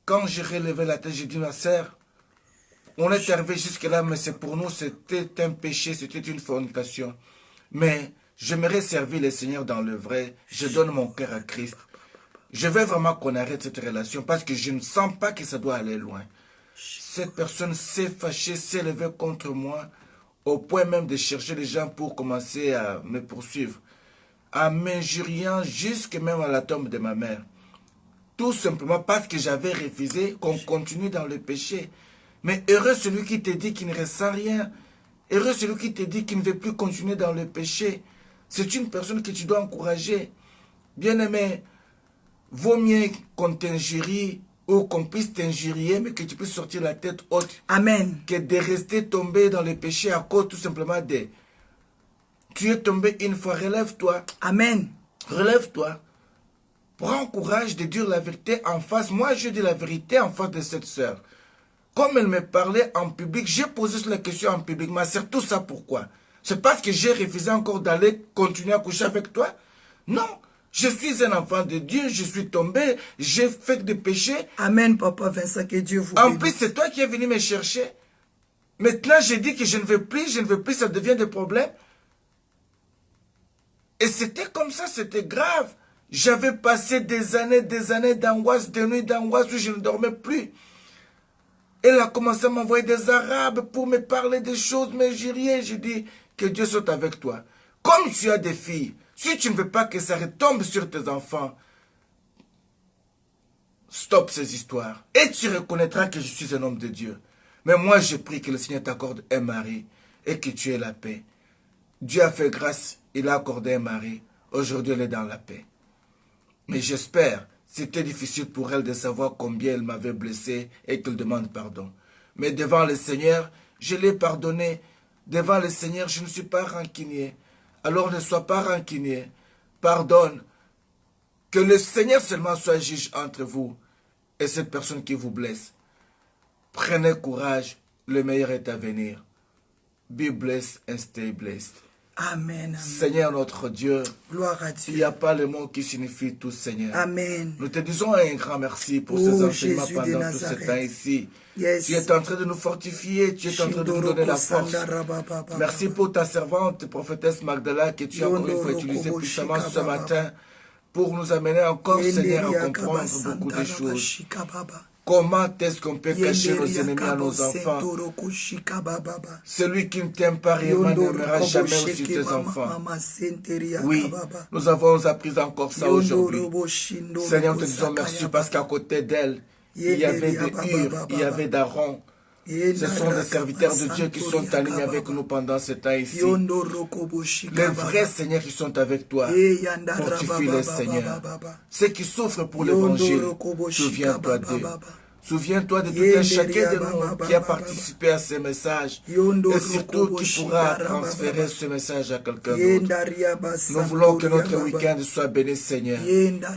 Quand j'ai relevé la tête, j'ai dit, ma sœur, on est arrivé jusque-là, mais c'est pour nous, c'était un péché, c'était une fornication. Mais j'aimerais servir le Seigneur dans le vrai. Je donne mon cœur à Christ. Je veux vraiment qu'on arrête cette relation parce que je ne sens pas que ça doit aller loin. Cette personne s'est fâchée, s'est levée contre moi, au point même de chercher les gens pour commencer à me poursuivre, en m'injuriant jusque même à la tombe de ma mère. Tout simplement parce que j'avais refusé qu'on continue dans le péché. Mais heureux celui qui te dit qu'il ne ressent rien. Heureux celui qui te dit qu'il ne veut plus continuer dans le péché. C'est une personne que tu dois encourager. Bien-aimé, vaut mieux qu'on t'injurie ou qu'on puisse t'injurier, mais que tu puisses sortir la tête haute. Amen. Que de rester tombé dans le péché à cause tout simplement de... Tu es tombé une fois, relève-toi. Amen. Relève-toi. Prends courage de dire la vérité en face. Moi, je dis la vérité en face de cette sœur. Comme elle me parlait en public, j'ai posé la question en public. Ma sœur, tout ça pourquoi? C'est parce que j'ai refusé encore d'aller continuer à coucher avec toi? Non. Je suis un enfant de Dieu, je suis tombé, j'ai fait des péchés. Amen, Papa Vincent, que Dieu vous En bénisse. plus, c'est toi qui es venu me chercher. Maintenant, j'ai dit que je ne veux plus, ça devient des problèmes. Et c'était comme ça, c'était grave. J'avais passé des années d'angoisse, des nuits d'angoisse où je ne dormais plus. Elle a commencé à m'envoyer des Arabes pour me parler des choses, mais j'ai rien. J'ai dit que Dieu soit avec toi. Comme tu as des filles, si tu ne veux pas que ça retombe sur tes enfants, stop ces histoires. Et tu reconnaîtras que je suis un homme de Dieu. Mais moi, je prie que le Seigneur t'accorde un mari et que tu aies la paix. Dieu a fait grâce, il a accordé un mari. Aujourd'hui, elle est dans la paix. Mais j'espère, c'était difficile pour elle de savoir combien elle m'avait blessé et qu'elle demande pardon. Mais devant le Seigneur, je l'ai pardonné. Devant le Seigneur, je ne suis pas rancunier. Alors ne sois pas rancunier. Pardonne. Que le Seigneur seulement soit juge entre vous et cette personne qui vous blesse. Prenez courage. Le meilleur est à venir. Be blessed and stay blessed. Amen, amen. Seigneur notre Dieu, gloire à Dieu. Il n'y a pas le mot qui signifie tout, Seigneur. Amen. Nous te disons un grand merci pour ces enseignements Jésus pendant tout ce temps ici. Yes. Tu es en train de nous fortifier, tu es en train de nous donner la force. Merci pour ta servante, prophétesse Magdala, que tu as encore une fois utilisée puissamment ce matin pour nous amener encore, Seigneur, à comprendre beaucoup de choses. Comment est-ce qu'on peut cacher nos ennemis à nos enfants? Celui qui ne t'aime pas réellement n'aimera jamais aussi tes enfants. Oui, nous avons appris encore ça aujourd'hui. Seigneur, nous te disons merci parce qu'à côté d'elle, il y avait des Hur, il y avait d'Aaron. Ce sont des serviteurs de Dieu qui sont en ligne avec nous pendant ce temps ici. Les vrais seigneurs qui sont avec toi, fortifie-les, Seigneur. Ceux qui souffrent pour l'évangile, souviens-toi d'eux. Souviens-toi de tout un chacun de nous qui a participé à ces messages et surtout qui pourra transférer ce message à quelqu'un d'autre. Nous voulons que notre week-end soit béni, Seigneur.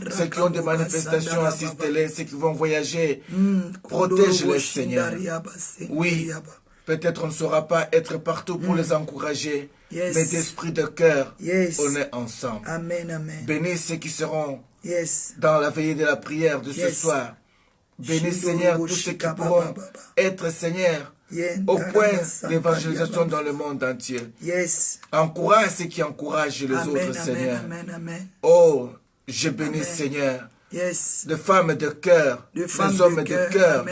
Ceux qui ont des manifestations, assistez-les. Ceux qui vont voyager, protège-les, Seigneur. Oui, peut-être on ne saura pas être partout pour les encourager, mais d'esprit de cœur, on est ensemble. Amen, amen. Bénis ceux qui seront dans la veillée de la prière de ce soir. Bénis, Seigneur, tous ceux qui pourront être, Seigneur, au point d'évangélisation dans le monde entier. Encourage ceux qui encouragent les autres, Seigneur. Oh, je bénis, Seigneur, de femmes de cœur, des hommes de cœur,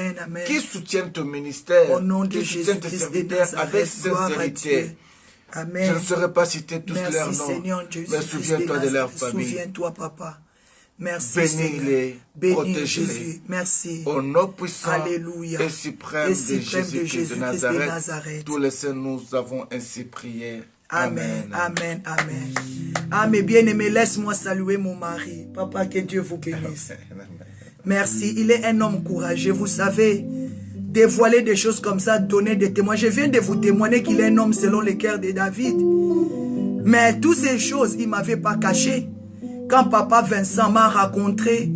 qui soutiennent ton ministère, qui soutiennent tes serviteurs avec sincérité. Amen. Je ne saurais pas citer tous leurs noms, Seigneur, mais souviens-toi de leur famille. Souviens-toi, Papa. Merci, bénis-les, protège-les. Merci. Au nom puissant Alléluia. et suprême de Jésus-Christ de Nazareth, tous les saints, nous avons ainsi prié. Amen, amen, amen. Ah, mes bien-aimés, laisse-moi saluer mon mari. Papa, que Dieu vous bénisse. Merci. Il est un homme courageux, vous savez. Dévoiler des choses comme ça, donner des témoins. Je viens de vous témoigner qu'il est un homme selon le cœur de David. Mais toutes ces choses, il ne m'avait pas caché. Quand papa Vincent m'a rencontré,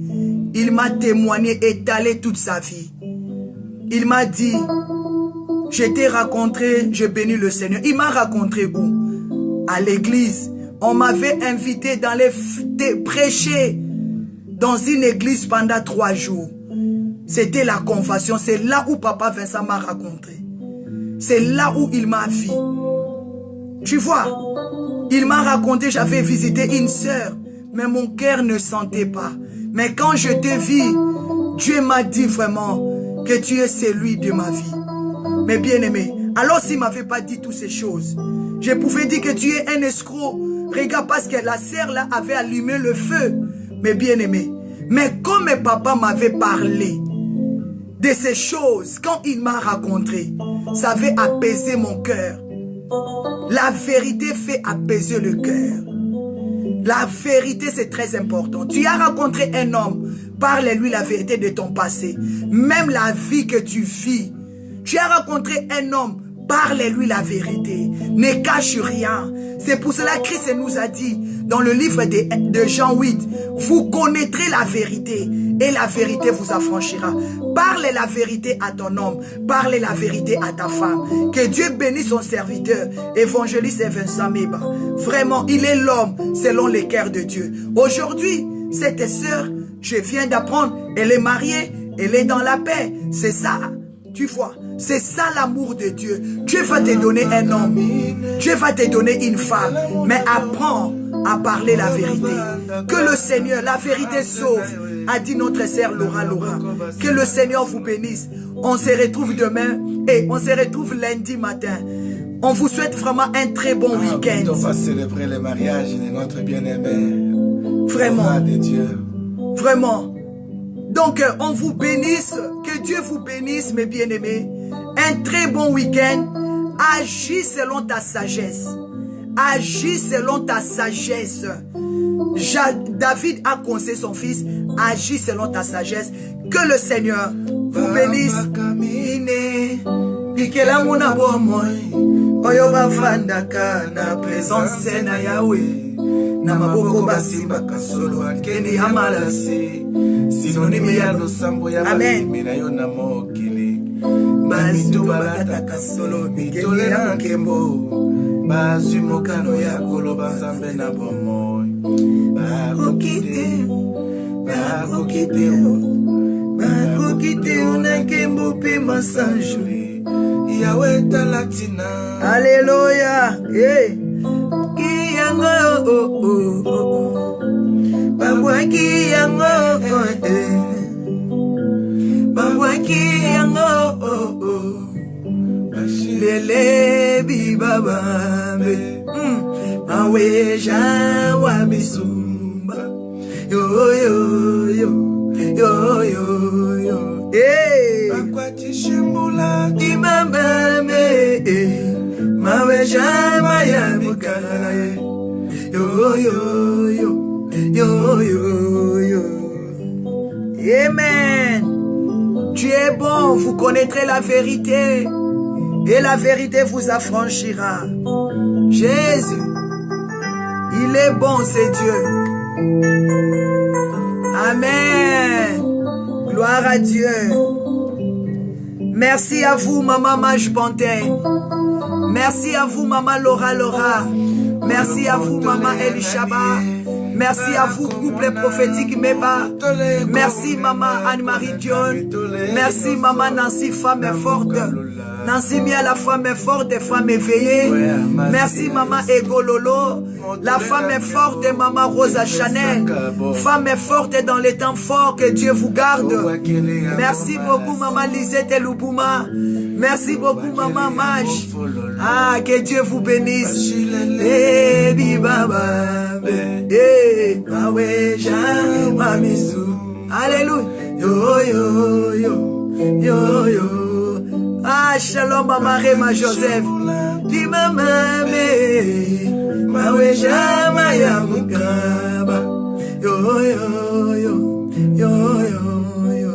il m'a témoigné, étalé toute sa vie. Il m'a dit, je t'ai rencontré, je bénis le Seigneur. Il m'a rencontré où? À l'église. On m'avait invité dans prêcher dans une église pendant 3 jours. C'était la confession. C'est là où papa Vincent m'a rencontré. C'est là où il m'a vu. Tu vois, il m'a raconté, j'avais visité une sœur, mais mon cœur ne sentait pas. Mais quand je te vis, Dieu m'a dit vraiment que tu es celui de ma vie. Mais bien aimé, alors s'il ne m'avait pas dit toutes ces choses, je pouvais dire que tu es un escroc. Regarde, parce que la sœur là avait allumé le feu. Mais bien aimé, mais comme mes papas m'avaient parlé de ces choses, quand il m'a rencontré, ça avait apaisé mon cœur. La vérité fait apaiser le cœur. La vérité, c'est très important. Tu as rencontré un homme, parle-lui la vérité de ton passé. Même la vie que tu vis. Tu as rencontré un homme, parle-lui la vérité. Ne cache rien. C'est pour cela que Christ nous a dit dans le livre de Jean 8, vous connaîtrez la vérité et la vérité vous affranchira. Parle la vérité à ton homme, parle la vérité à ta femme. Que Dieu bénisse son serviteur, évangéliste Vincent Meba. Vraiment, il est l'homme selon le cœur de Dieu. Aujourd'hui, cette sœur, je viens d'apprendre, elle est mariée, elle est dans la paix. C'est ça, tu vois. C'est ça l'amour de Dieu. Dieu va te donner un homme. Dieu va te donner une femme. Mais apprends à parler la vérité. Que le Seigneur, la vérité sauve, a dit notre sœur Laura. Que le Seigneur vous bénisse. On se retrouve demain et on se retrouve lundi matin. On vous souhaite vraiment un très bon week-end. On va célébrer le mariage de notre bien-aimé. Vraiment. De Dieu. Vraiment. Donc, on vous bénisse. Que Dieu vous bénisse, mes bien-aimés. Un très bon week-end. Agis selon ta sagesse. Agis selon ta sagesse. David a conseillé son fils. Agis selon ta sagesse. Que le Seigneur vous bénisse. Oyo bafandaka na présence na Yahweh. Na maboko basimba kasolo akeni amalasi. Sinonimi ya losambo ya balimi na yo na mokili. Bamitu balataka solo mikele na nkembo. Bazwi mokano ya koloba nzambe na bomoi. Bakokite na nkembo pe masanjwe. Yahweh talatina. Alléluia. Hey. Babwaki yango lele bibabambe maweja wa bisumba yo hey bakwati shembula imambame maweja maya bukala yo amen. Tu es bon, vous connaîtrez la vérité et la vérité vous affranchira. Jésus, il est bon, c'est Dieu. Amen. Gloire à Dieu. Merci à vous, Maman Mage Pontaine. Merci à vous, Maman Laura. Merci à vous, Maman Elishaba. Merci à vous, couple prophétique Meba. Merci, Maman Anne-Marie Dion. Merci, Maman Nancy, femme forte. Nancy Mia, la femme forte, femme éveillée. Merci, Maman Egololo. La femme est forte, Maman Rosa Chanel. Femme est forte dans les temps forts, que Dieu vous garde. Merci beaucoup, Maman Lisette Loubouma. Merci beaucoup, Maman Mage. Ah, que Dieu vous bénisse. Alléluia. Yo, yo, yo, yo, yo. Ah, shalom, Maman Réma Joseph. Di Maman me. Mawe jama ya mukaba. Yo, yo, yo, yo, yo, yo.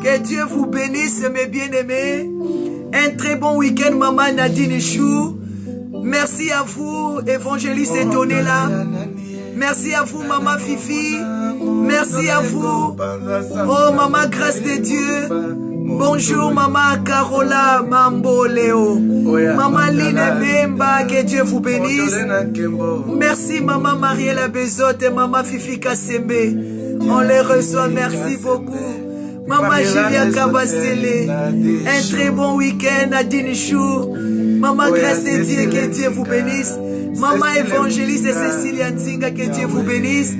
Que Dieu vous bénisse, mes bien-aimés. Un très bon week-end, Maman Nadine Chou. Merci à vous, évangéliste étonné là. Merci à vous, Maman Fifi. Merci à vous. Oh, Maman Grâce de Dieu. Bonjour, Maman Carola Mambo Léo. Maman Line Bemba, que Dieu vous bénisse. Merci, Maman Mariela Bezote et Maman Fifi Kassembe. On les reçoit, merci beaucoup. Maman Julia Kabasele. Un très bon week-end à Dinichou. Maman Grâce de Dieu, que Dieu vous bénisse. Maman Évangéliste et Cécilia Ntinga, que Dieu vous bénisse.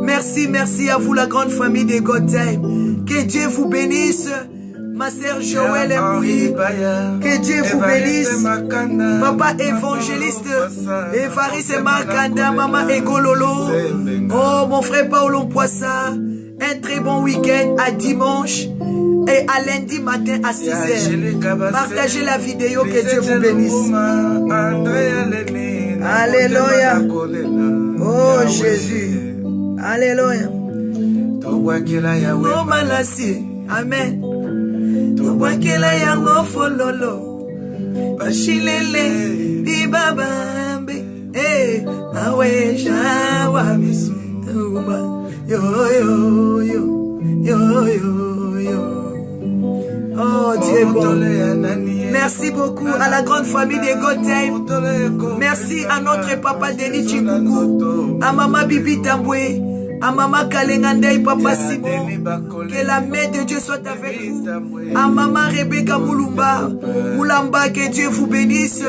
Merci, merci à vous, la grande famille de God Time. Que Dieu vous bénisse. Ma sœur Joël Mbouyi, que Dieu vous bénisse. Papa Évangéliste, Evaris et Markanda, Maman Egololo. Oh, mon frère Paolo Poissa. Un très bon week-end à dimanche et à lundi matin à 6h. Partagez la vidéo, que Dieu vous bénisse. Alléluia. Oh Jésus. Alléluia. Oh Malassi. Amen. Tobakela yango fololo. Bashilele di babambe. Eh, awe shawa misu. Yo, yo, yo, yo, yo, yo. Oh, Dieu est bon. Merci beaucoup à la grande famille de God Time. Merci à notre papa Denis Chikoukou, à Maman Bibi Tamboué, à Maman Kalengandei, Papa Simon. Que la main de Dieu soit avec vous. À Maman Rebecca Moulamba, que Dieu vous bénisse.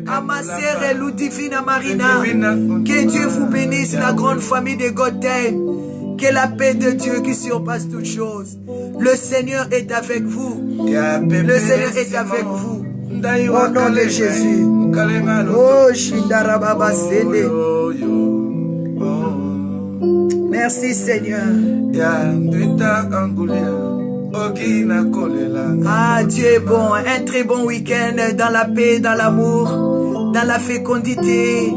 À ma sœur Ludivina Marina, que Dieu vous bénisse, la grande famille de God Time. Que la paix de Dieu qui surpasse toutes choses. Le Seigneur est avec vous. Le Seigneur est avec vous. Au nom de Jésus. Oh, Shindarababa Sende. Merci Seigneur. Ah, Dieu est bon. Un très bon week-end dans la paix, dans l'amour, dans la fécondité,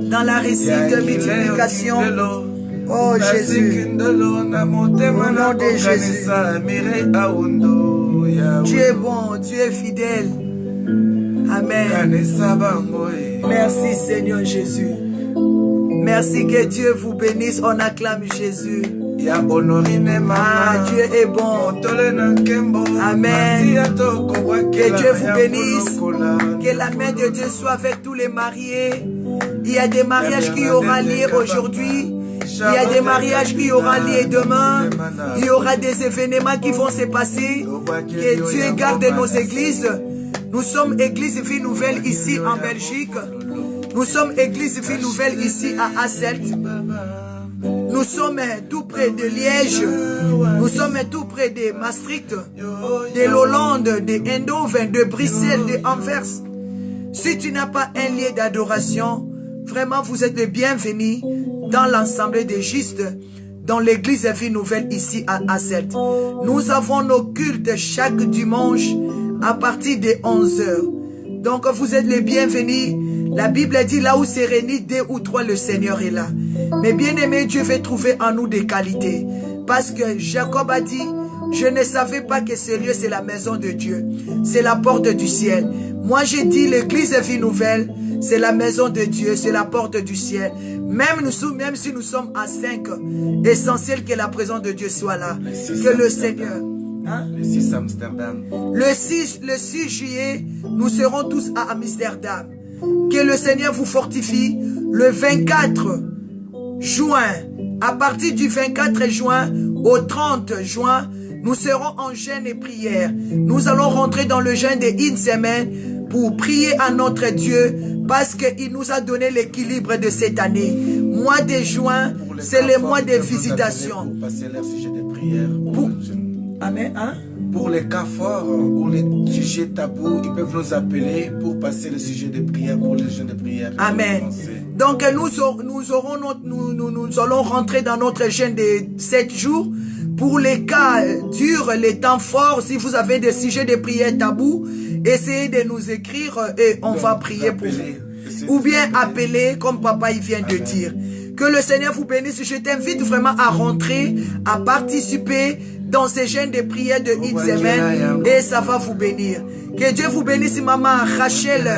dans la réussite de multiplication. Oh Jésus, au nom de Jésus. Dieu est bon, Dieu est fidèle. Amen. Merci Seigneur Jésus. Merci, que Dieu vous bénisse. On acclame Jésus. Ah, Dieu est bon. Amen. Que Dieu vous bénisse. Que la main de Dieu soit avec tous les mariés. Il y a des mariages qui auront lieu aujourd'hui. Il y a des mariages qui auront lieu demain. Il y aura des événements qui vont se passer. Que Dieu garde nos églises. Nous sommes Église Vie Nouvelle ici en Belgique. Nous sommes Église Vie Nouvelle ici à Hasselt. Nous sommes tout près de Liège. Nous sommes tout près de Maastricht, de Hollande, de Eindhoven, de Bruxelles, de Anvers. Si tu n'as pas un lieu d'adoration, vraiment vous êtes les bienvenus dans l'Assemblée des Justes, dans l'église Vie Nouvelle ici à Hasselt. Nous avons nos cultes chaque dimanche à partir de 11 h. Donc vous êtes les bienvenus. La Bible dit là où c'est réuni 2 ou 3, le Seigneur est là. Mais bien aimé, Dieu veut trouver en nous des qualités. Parce que Jacob a dit, Je ne savais pas que ce lieu, c'est la maison de Dieu. C'est la porte du ciel. Moi, j'ai dit, l'église Vie Nouvelle, c'est la maison de Dieu, c'est la porte du ciel. Même si nous sommes à 5, essentiel que la présence de Dieu soit là. Que le Seigneur... Hein? Le 6 Amsterdam. Le 6 juillet, nous serons tous à Amsterdam. Que le Seigneur vous fortifie. Le 24 juin, à partir du 24 juin au 30 juin, nous serons en jeûne et prière. Nous allons rentrer dans le jeûne de une semaine pour prier à notre Dieu parce qu'il nous a donné l'équilibre de cette année. Mois de juin, c'est le mois de visitation. Pour passer leur sujet de prière. Amen. Hein? Pour les cas forts, pour les sujets tabous, ils peuvent nous appeler pour passer le sujet de prière, pour les jeûnes de prière. Amen. Donc nous allons rentrer dans notre jeûne de 7 jours. Pour les cas durs, les temps forts, si vous avez des sujets de prière tabous, essayez de nous écrire et on va prier pour vous. Ou bien appeler, comme papa il vient de dire. Que le Seigneur vous bénisse. Je t'invite vraiment à rentrer, à participer dans ces jeûnes de prière de une semaine et ça va vous bénir. Que Dieu vous bénisse, maman Rachel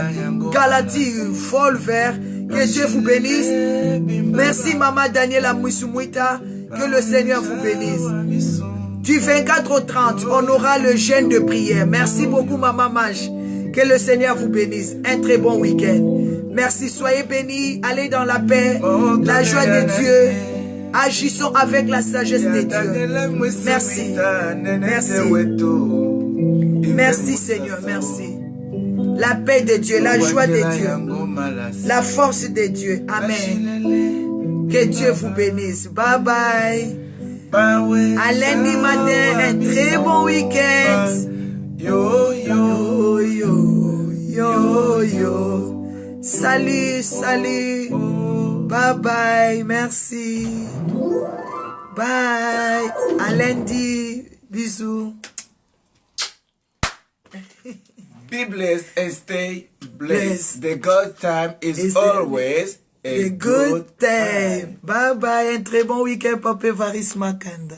Galati Folver. Que Dieu vous bénisse. Merci, maman Daniela Moussumouita. Que le Seigneur vous bénisse. Du 24 au 30, on aura le jeûne de prière. Merci beaucoup, maman Mage. Que le Seigneur vous bénisse. Un très bon week-end. Merci, soyez bénis. Allez dans la paix, la joie de Dieu. Agissons avec la sagesse de Dieu. Merci. Merci. Merci, Seigneur. Merci. La paix de Dieu, la joie de Dieu, la force de Dieu. Amen. Que Dieu vous bénisse. Bye bye. À lundi matin, un très bon week-end. Yo, yo, yo, yo, yo. Salut, salut. Bye bye. Merci. Bye. À lundi. Bisous. Be blessed and stay blessed. The good time is always a good time. Bye bye. Un très bon week-end, Papa Varis Makanda.